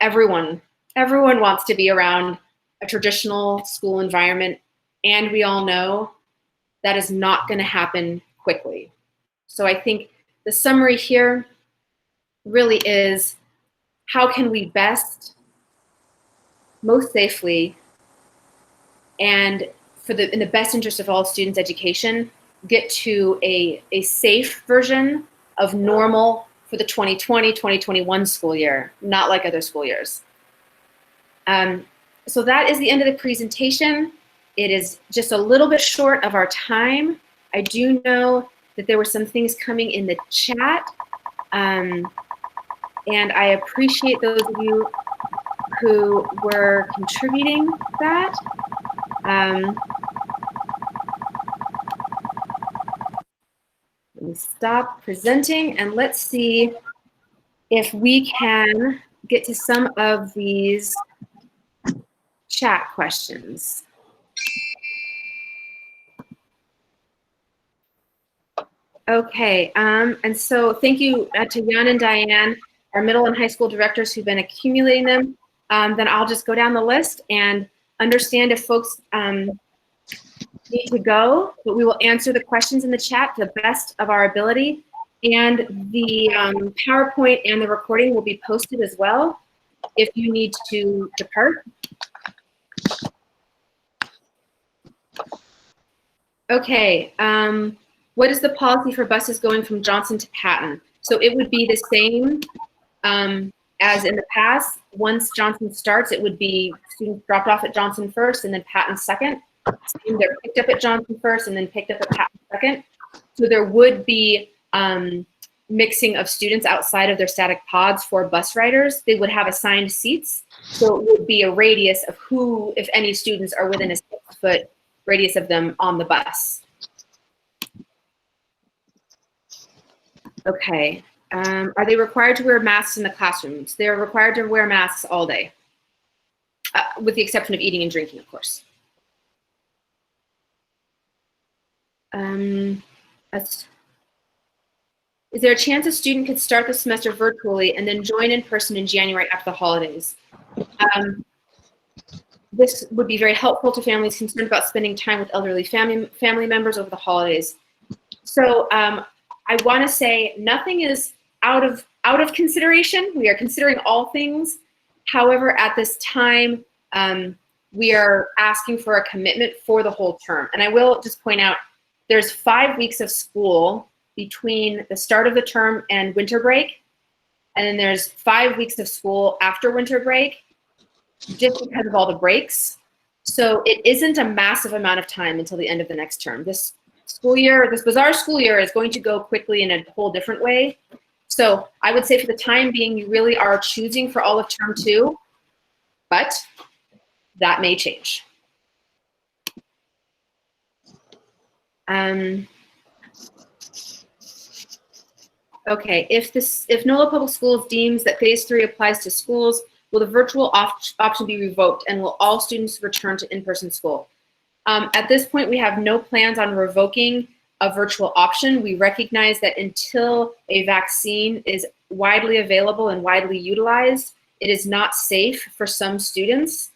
Everyone wants to be around a traditional school environment, and we all know that is not going to happen quickly. So I think the summary here really is, how can we best, most safely, and in the best interest of all students' education, get to a safe version of normal for the 2020-2021 school year, not like other school years. So that is the end of the presentation. It is just a little bit short of our time. I do know that there were some things coming in the chat, and I appreciate those of you who were contributing that. Let me stop presenting, and let's see if we can get to some of these chat questions. Okay, and so thank you to Jan and Diane, our middle and high school directors who've been accumulating them. Then I'll just go down the list and understand if folks need to go, but we will answer the questions in the chat to the best of our ability. And the PowerPoint and the recording will be posted as well if you need to depart. Okay, what is the policy for buses going from Johnson to Patton? So it would be the same As in the past, once Johnson starts, it would be students dropped off at Johnson first and then Patton second. They're picked up at Johnson first and then picked up at Patton second. So there would be mixing of students outside of their static pods for bus riders. They would have assigned seats. So it would be a radius of who, if any, students are within a 6-foot radius of them on the bus. Okay. Are they required to wear masks in the classrooms? They're required to wear masks all day, with the exception of eating and drinking, of course. Is there a chance a student could start the semester virtually and then join in person in January after the holidays? This would be very helpful to families concerned about spending time with elderly family members over the holidays. So I want to say nothing is out of consideration. We are considering all things. However, at this time, we are asking for a commitment for the whole term. And I will just point out, there's 5 weeks of school between the start of the term and winter break. And then there's 5 weeks of school after winter break, just because of all the breaks. So it isn't a massive amount of time until the end of the next term. This school year, this bizarre school year, is going to go quickly in a whole different way. So I would say for the time being, you really are choosing for all of term 2, but that may change. Okay, if NOLA Public Schools deems that phase 3 applies to schools, will the virtual option be revoked, and will all students return to in-person school? At this point, we have no plans on revoking a virtual option. We recognize that until a vaccine is widely available and widely utilized, it is not safe for some students,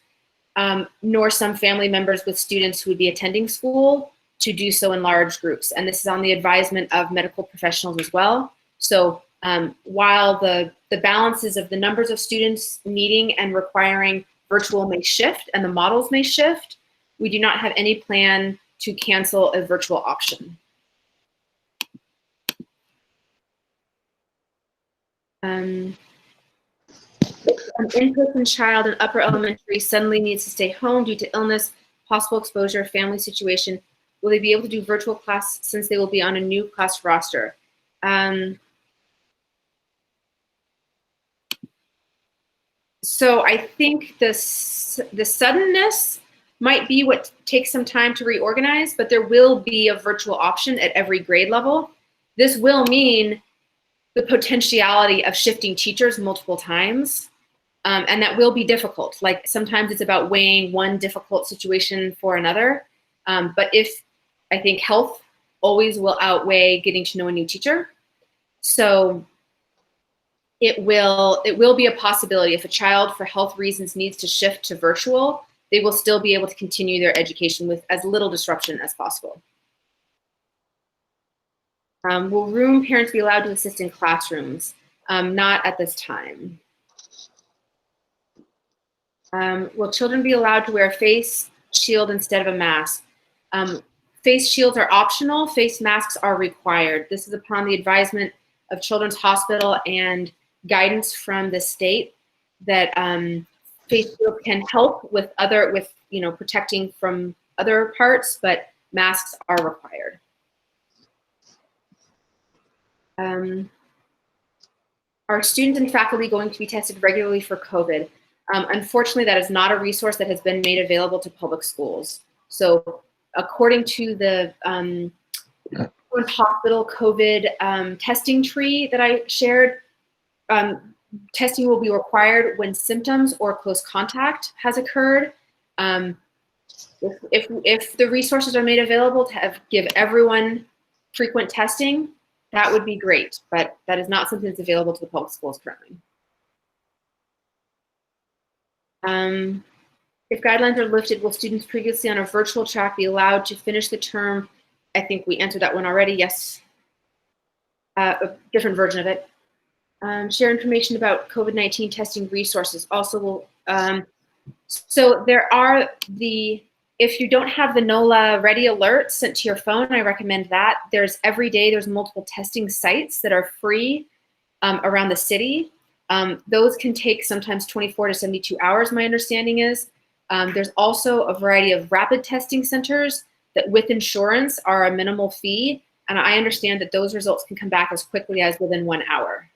nor some family members with students who would be attending school, to do so in large groups. And this is on the advisement of medical professionals as well. So while the balances of the numbers of students needing and requiring virtual may shift and the models may shift, we do not have any plan to cancel a virtual option. If an in-person child in upper elementary suddenly needs to stay home due to illness, possible exposure, family situation, will they be able to do virtual class since they will be on a new class roster? So I think the suddenness might be what takes some time to reorganize, but there will be a virtual option at every grade level. This will mean the potentiality of shifting teachers multiple times, and that will be difficult. Like sometimes it's about weighing one difficult situation for another, but I think health always will outweigh getting to know a new teacher. So it will be a possibility. If a child for health reasons needs to shift to virtual, they will still be able to continue their education with as little disruption as possible. Will room parents be allowed to assist in classrooms? Not at this time. Will children be allowed to wear a face shield instead of a mask? Face shields are optional, face masks are required. This is upon the advisement of Children's Hospital and guidance from the state that face shields can help with protecting from other parts, but masks are required. Are students and faculty going to be tested regularly for COVID? Unfortunately, that is not a resource that has been made available to public schools. So according to the hospital COVID testing tree that I shared, testing will be required when symptoms or close contact has occurred. If the resources are made available to give everyone frequent testing, that would be great, but that is not something that's available to the public schools currently. If guidelines are lifted, will students previously on a virtual track be allowed to finish the term? I think we answered that one already, yes. A different version of it. Share information about COVID-19 testing resources. Also will, so there are if you don't have the NOLA Ready Alert sent to your phone, I recommend that. Every day there's multiple testing sites that are free around the city. Those can take sometimes 24 to 72 hours, my understanding is. There's also a variety of rapid testing centers that with insurance are a minimal fee. And I understand that those results can come back as quickly as within 1 hour.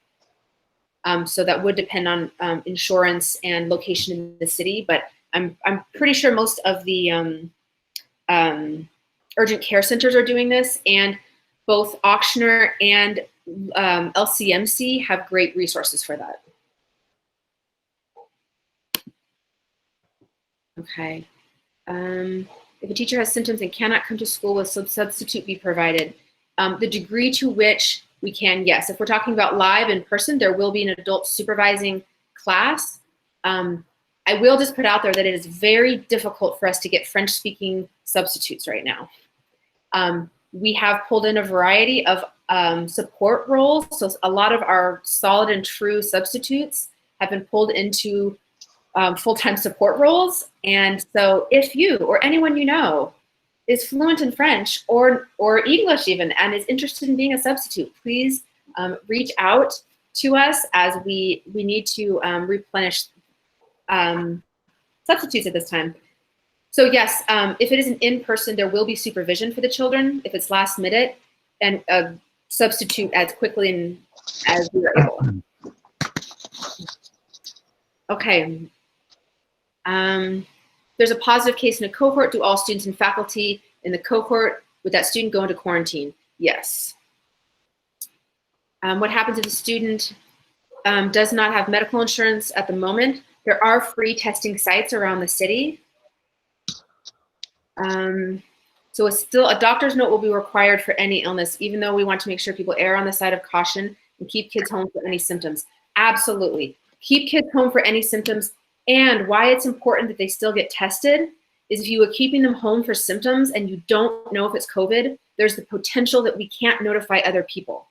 So that would depend on insurance and location in the city, but I'm pretty sure most of the urgent care centers are doing this, and both Auctioner and LCMC have great resources for that. Okay. If a teacher has symptoms and cannot come to school, will some substitute be provided? The degree to which we can, yes. If we're talking about live in person, there will be an adult supervising class. I will just put out there that it is very difficult for us to get French-speaking substitutes right now. We have pulled in a variety of support roles. So a lot of our solid and true substitutes have been pulled into full-time support roles. And so if you or anyone you know is fluent in French or English even and is interested in being a substitute, please reach out to us, as we need to replenish substitutes at this time. So yes, if it is an in-person, there will be supervision for the children if it's last minute, and substitute as quickly and as we are able. Okay. There's a positive case in a cohort. Do all students and faculty in the cohort, would that student go into quarantine? Yes. What happens if a student does not have medical insurance at the moment? There are free testing sites around the city. So it's still a doctor's note will be required for any illness, even though we want to make sure people err on the side of caution and keep kids home for any symptoms. Absolutely. Keep kids home for any symptoms. And why it's important that they still get tested is if you are keeping them home for symptoms and you don't know if it's COVID, there's the potential that we can't notify other people.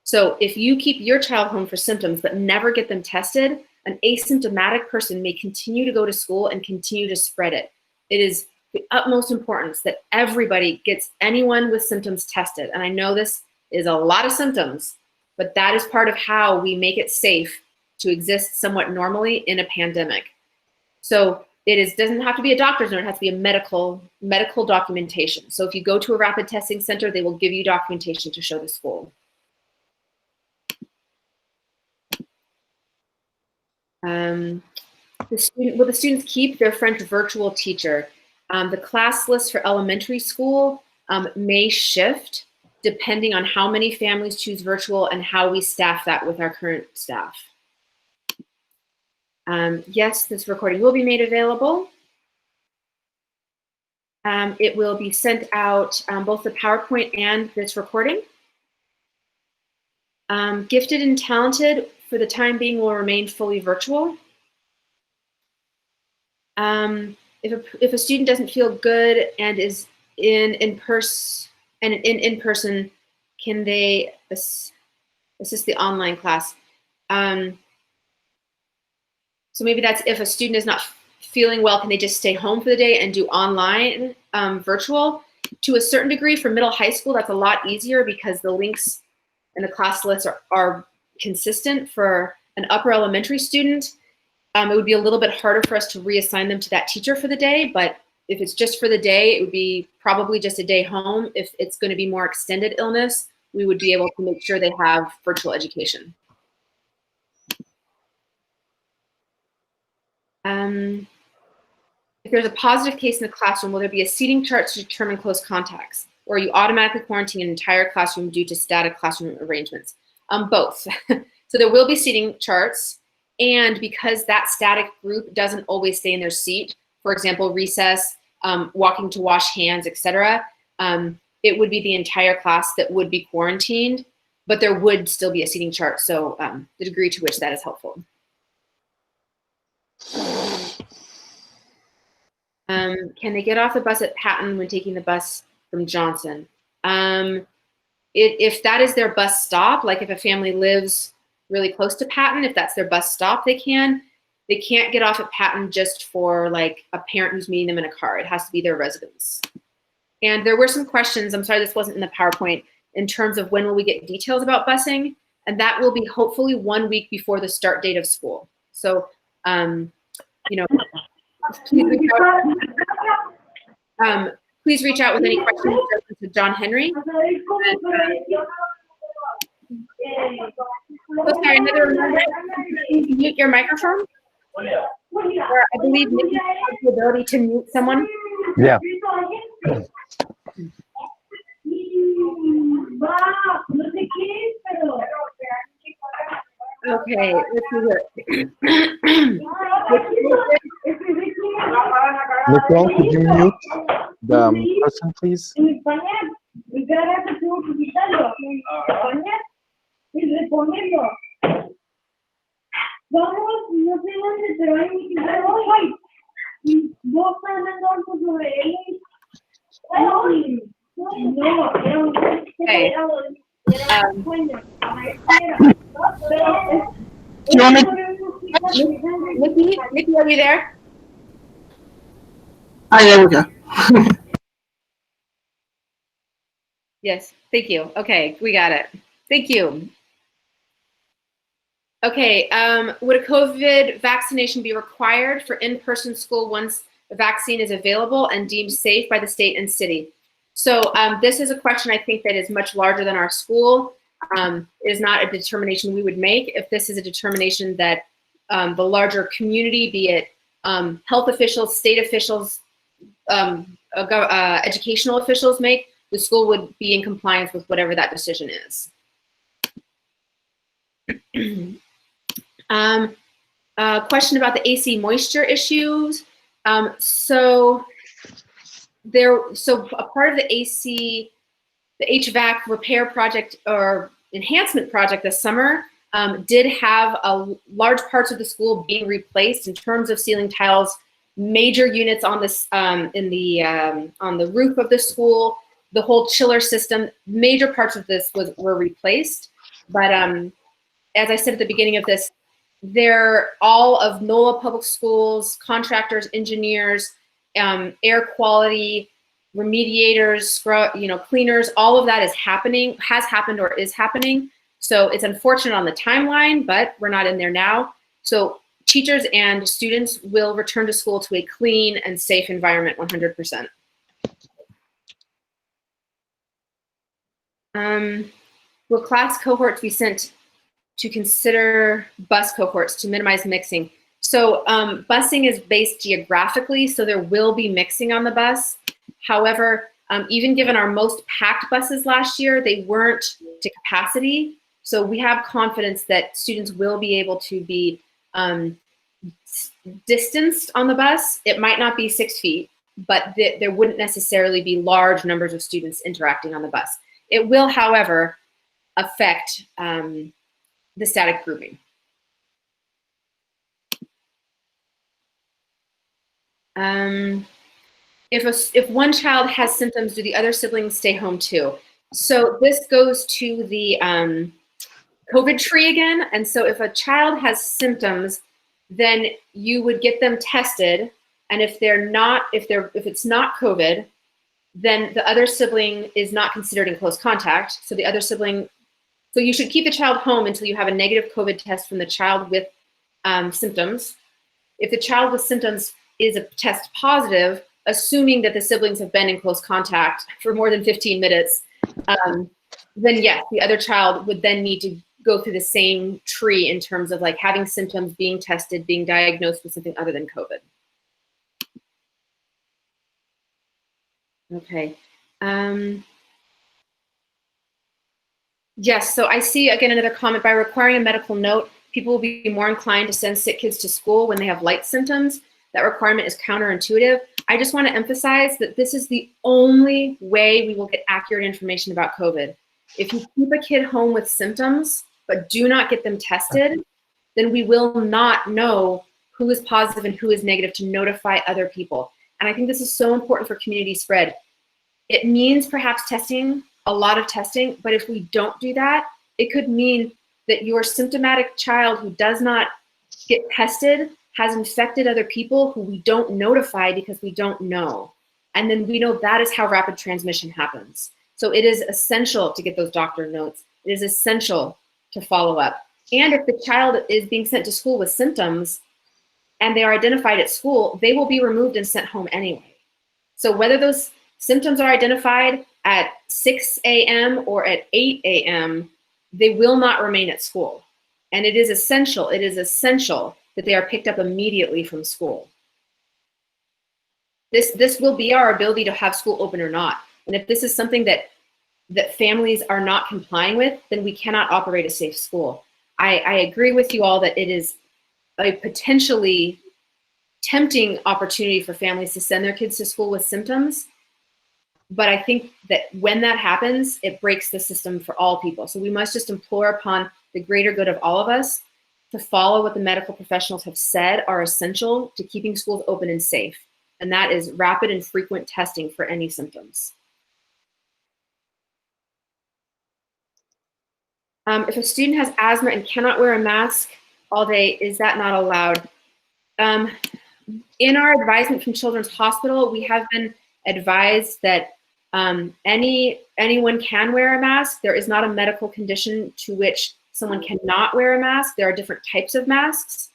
So if you keep your child home for symptoms but never get them tested, an asymptomatic person may continue to go to school and continue to spread it. It is the utmost importance that everybody gets anyone with symptoms tested. And I know this is a lot of symptoms, but that is part of how we make it safe to exist somewhat normally in a pandemic. So it doesn't have to be a doctor's note, it has to be a medical documentation. So if you go to a rapid testing center, they will give you documentation to show the school. Will the students keep their French virtual teacher? The class list for elementary school may shift depending on how many families choose virtual and how we staff that with our current staff. Yes, this recording will be made available. It will be sent out, both the PowerPoint and this recording. Gifted and talented, for the time being, will remain fully virtual. If a student doesn't feel good and is in person, can they assist the online class? So maybe that's if a student is not feeling well, can they just stay home for the day and do online virtual? To a certain degree, for middle high school, that's a lot easier because the links and the class lists are consistent. For an upper elementary student, it would be a little bit harder for us to reassign them to that teacher for the day, but if it's just for the day, it would be probably just a day home. If it's going to be more extended illness, we would be able to make sure they have virtual education. If there's a positive case in the classroom, will there be a seating chart to determine close contacts? Or you automatically quarantine an entire classroom due to static classroom arrangements? Both. So there will be seating charts. And because that static group doesn't always stay in their seat, for example, recess, walking to wash hands, etc., it would be the entire class that would be quarantined, but there would still be a seating chart. So the degree to which that is helpful. Can they get off the bus at Patton when taking the bus from Johnson? If that is their bus stop, like if a family lives really close to Patton, if that's their bus stop, they can. They can't get off at Patton just for like a parent who's meeting them in a car. It has to be their residence. And there were some questions, I'm sorry this wasn't in the PowerPoint, in terms of when will we get details about busing. and that will be hopefully 1 week before the start date of school. So, you know, please reach out with any questions to John Henry. Oh, sorry, another reminder, mute your microphone. Or I believe Nikki has the ability to mute someone. Yeah. Okay, let's see here. Nicole, could you mute the person, please? Vamos, no sé dónde, pero hay un hoy. Y vos estás hablando algo sobre él. No, era un sueño. Nikki, are we there? Hi, there we go. Yes, thank you. Okay, we got it. Thank you. Okay, would a COVID vaccination be required for in-person school once the vaccine is available and deemed safe by the state and city? So this is a question I think that is much larger than our school. It is not a determination we would make. If this is a determination that the larger community, be it health officials, state officials, educational officials make, the school would be in compliance with whatever that decision is. Question about the AC moisture issues. So a part of the AC, the HVAC repair project or enhancement project this summer did have large parts of the school being replaced in terms of ceiling tiles, major units on this on the roof of the school, the whole chiller system. Major parts of this were replaced, but as I said at the beginning of this, all of NOLA public schools, contractors, engineers, air quality, remediators, cleaners, all of that is happening, has happened or is happening. So it's unfortunate on the timeline, but we're not in there now. So teachers and students will return to school to a clean and safe environment 100%. Will class cohorts be sent to consider bus cohorts to minimize mixing? So busing is based geographically, so there will be mixing on the bus. However, even given our most packed buses last year, they weren't to capacity. So we have confidence that students will be able to be distanced on the bus. It might not be 6 feet, but there wouldn't necessarily be large numbers of students interacting on the bus. It will, however, affect the static grouping. If one child has symptoms, do the other siblings stay home too? So this goes to the COVID tree again. And so if a child has symptoms, then you would get them tested. And if it's not COVID, then the other sibling is not considered in close contact. So the other sibling, so you should keep the child home until you have a negative COVID test from the child with symptoms. If the child with symptoms is a test positive, assuming that the siblings have been in close contact for more than 15 minutes, then yes, the other child would then need to go through the same tree in terms of like having symptoms, being tested, being diagnosed with something other than COVID. Okay. Yes, so I see again another comment. By requiring a medical note, people will be more inclined to send sick kids to school when they have light symptoms. That requirement is counterintuitive. I just want to emphasize that this is the only way we will get accurate information about COVID. If you keep a kid home with symptoms, but do not get them tested, then we will not know who is positive and who is negative to notify other people. And I think this is so important for community spread. It means perhaps testing, a lot of testing, but if we don't do that, it could mean that your symptomatic child who does not get tested has infected other people who we don't notify because we don't know. And then we know that is how rapid transmission happens. So it is essential to get those doctor notes. It is essential to follow up. And if the child is being sent to school with symptoms and they are identified at school, they will be removed and sent home anyway. So whether those symptoms are identified at 6 a.m. or at 8 a.m., they will not remain at school. And it is essential that they are picked up immediately from school. This will be our ability to have school open or not. And if this is something that families are not complying with, then we cannot operate a safe school. I agree with you all that it is a potentially tempting opportunity for families to send their kids to school with symptoms. But I think that when that happens, it breaks the system for all people. So we must just implore upon the greater good of all of us to follow what the medical professionals have said are essential to keeping schools open and safe. And that is rapid and frequent testing for any symptoms. If a student has asthma and cannot wear a mask all day, is that not allowed? In our advisement from Children's Hospital, we have been advised that anyone can wear a mask. There is not a medical condition to which someone cannot wear a mask. There are different types of masks.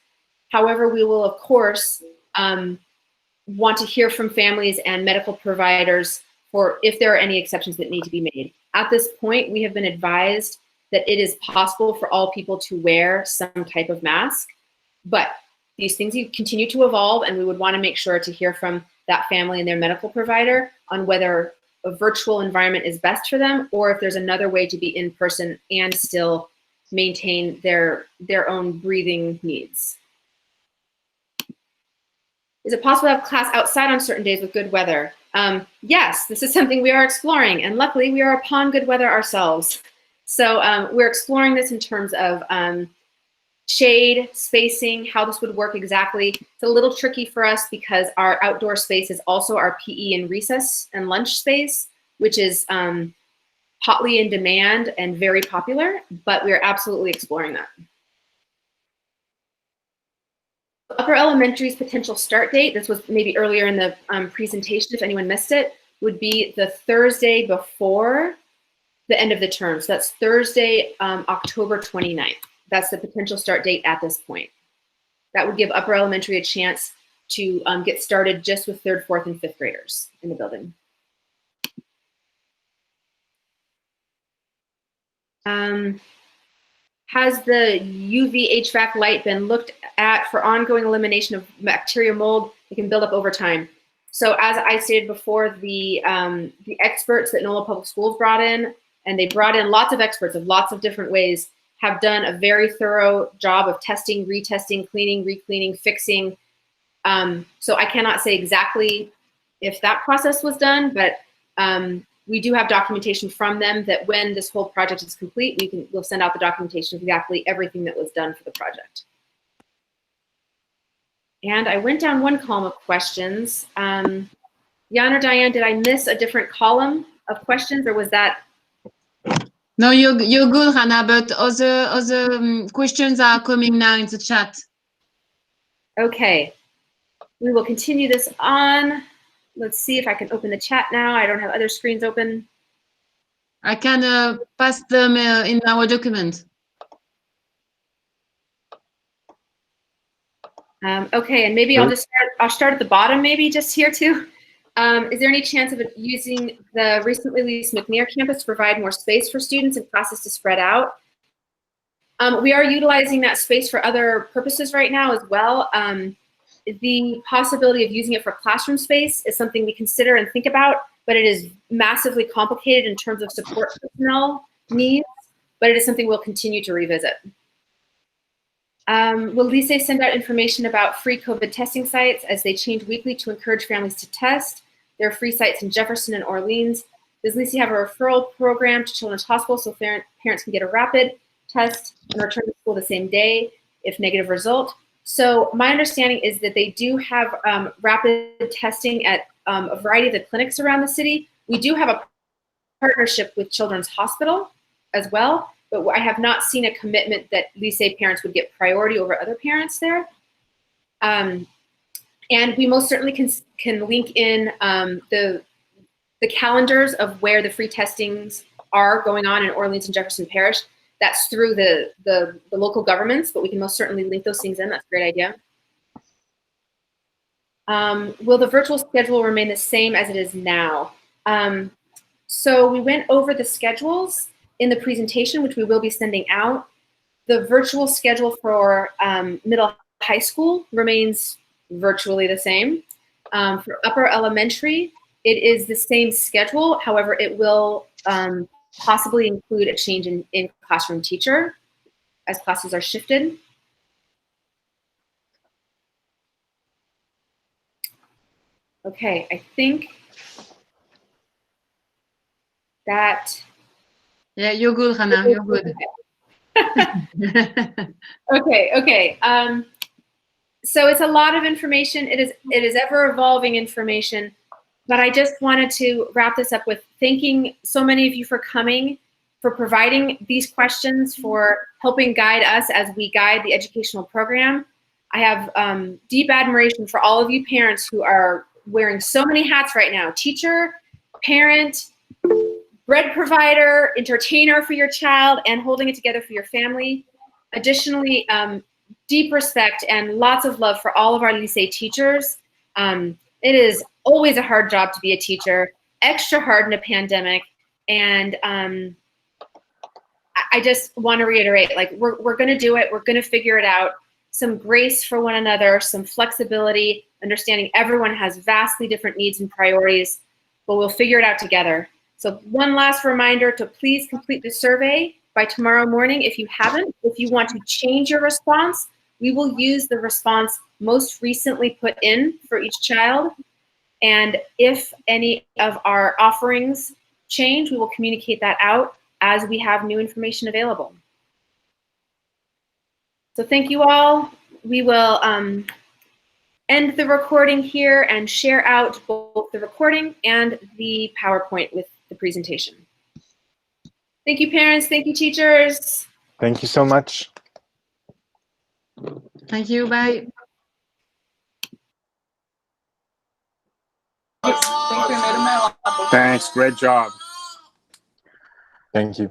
However, we will, of course, want to hear from families and medical providers for if there are any exceptions that need to be made. At this point, we have been advised that it is possible for all people to wear some type of mask, but these things continue to evolve, and we would want to make sure to hear from that family and their medical provider on whether a virtual environment is best for them, or if there's another way to be in person and still maintain their own breathing needs. Is it possible to have class outside on certain days with good weather? Yes, this is something we are exploring, and luckily we are upon good weather ourselves. So we're exploring this in terms of shade, spacing, how this would work exactly. It's a little tricky for us because our outdoor space is also our PE and recess and lunch space, which is hotly in demand and very popular, but we're absolutely exploring that. Upper Elementary's potential start date, this was maybe earlier in the presentation if anyone missed it, would be the Thursday before the end of the term. So that's Thursday, October 29th. That's the potential start date at this point. That would give Upper Elementary a chance to get started just with 3rd, 4th, and 5th graders in the building. Has the UV HVAC light been looked at for ongoing elimination of bacteria mold that can build up over time? So as I stated before, the experts that NOLA Public Schools brought in, and they brought in lots of experts of lots of different ways, have done a very thorough job of testing, retesting, cleaning, recleaning, fixing. So I cannot say exactly if that process was done, but we do have documentation from them that when this whole project is complete, we'll send out the documentation of exactly everything that was done for the project. And I went down one column of questions. Jan or Diane, did I miss a different column of questions, or was that? No, you're good, Hannah, but other questions are coming now in the chat. Okay, we will continue this on. Let's see if I can open the chat now. I don't have other screens open. I can pass them in our document. Okay, and maybe I'll start at the bottom, maybe just here too. Is there any chance of using the recently leased McNair campus to provide more space for students and classes to spread out? We are utilizing that space for other purposes right now as well. The possibility of using it for classroom space is something we consider and think about, but it is massively complicated in terms of support personnel needs, but it is something we'll continue to revisit. Will Lycée send out information about free COVID testing sites as they change weekly to encourage families to test? There are free sites in Jefferson and Orleans. Does Lycée have a referral program to Children's Hospital so parents can get a rapid test and return to school the same day if negative result? So my understanding is that they do have rapid testing at a variety of the clinics around the city. We do have a partnership with Children's Hospital as well, but I have not seen a commitment that Lycée parents would get priority over other parents there. And we most certainly can link in the calendars of where the free testings are going on in Orleans and Jefferson Parish. that's through the local governments, but we can most certainly link those things in. That's a great idea. Will the virtual schedule remain the same as it is now? So we went over the schedules in the presentation, which we will be sending out. The virtual schedule for middle high school remains virtually the same. For upper elementary, it is the same schedule. However, it will possibly include a change in classroom teacher as classes are shifted. Okay, I think that. Yeah, you're good, Hannah. You're good. Okay. So it's a lot of information. It is ever evolving information, but I just wanted to wrap this up with thanking so many of you for coming, for providing these questions, for helping guide us as we guide the educational program. I have deep admiration for all of you parents who are wearing so many hats right now: teacher, parent, bread provider, entertainer for your child, and holding it together for your family. Additionally, deep respect and lots of love for all of our lycée teachers. It is always a hard job to be a teacher, extra hard in a pandemic. And I just want to reiterate, like, we're going to do it. We're going to figure it out. Some grace for one another, some flexibility, understanding everyone has vastly different needs and priorities, but we'll figure it out together. So one last reminder to please complete the survey by tomorrow morning if you haven't. If you want to change your response, we will use the response most recently put in for each child. And if any of our offerings change, we will communicate that out as we have new information available. So thank you all. We will end the recording here and share out both the recording and the PowerPoint with the presentation. Thank you, parents. Thank you, teachers. Thank you so much. Thank you. Bye. Thanks. Great job. Thank you.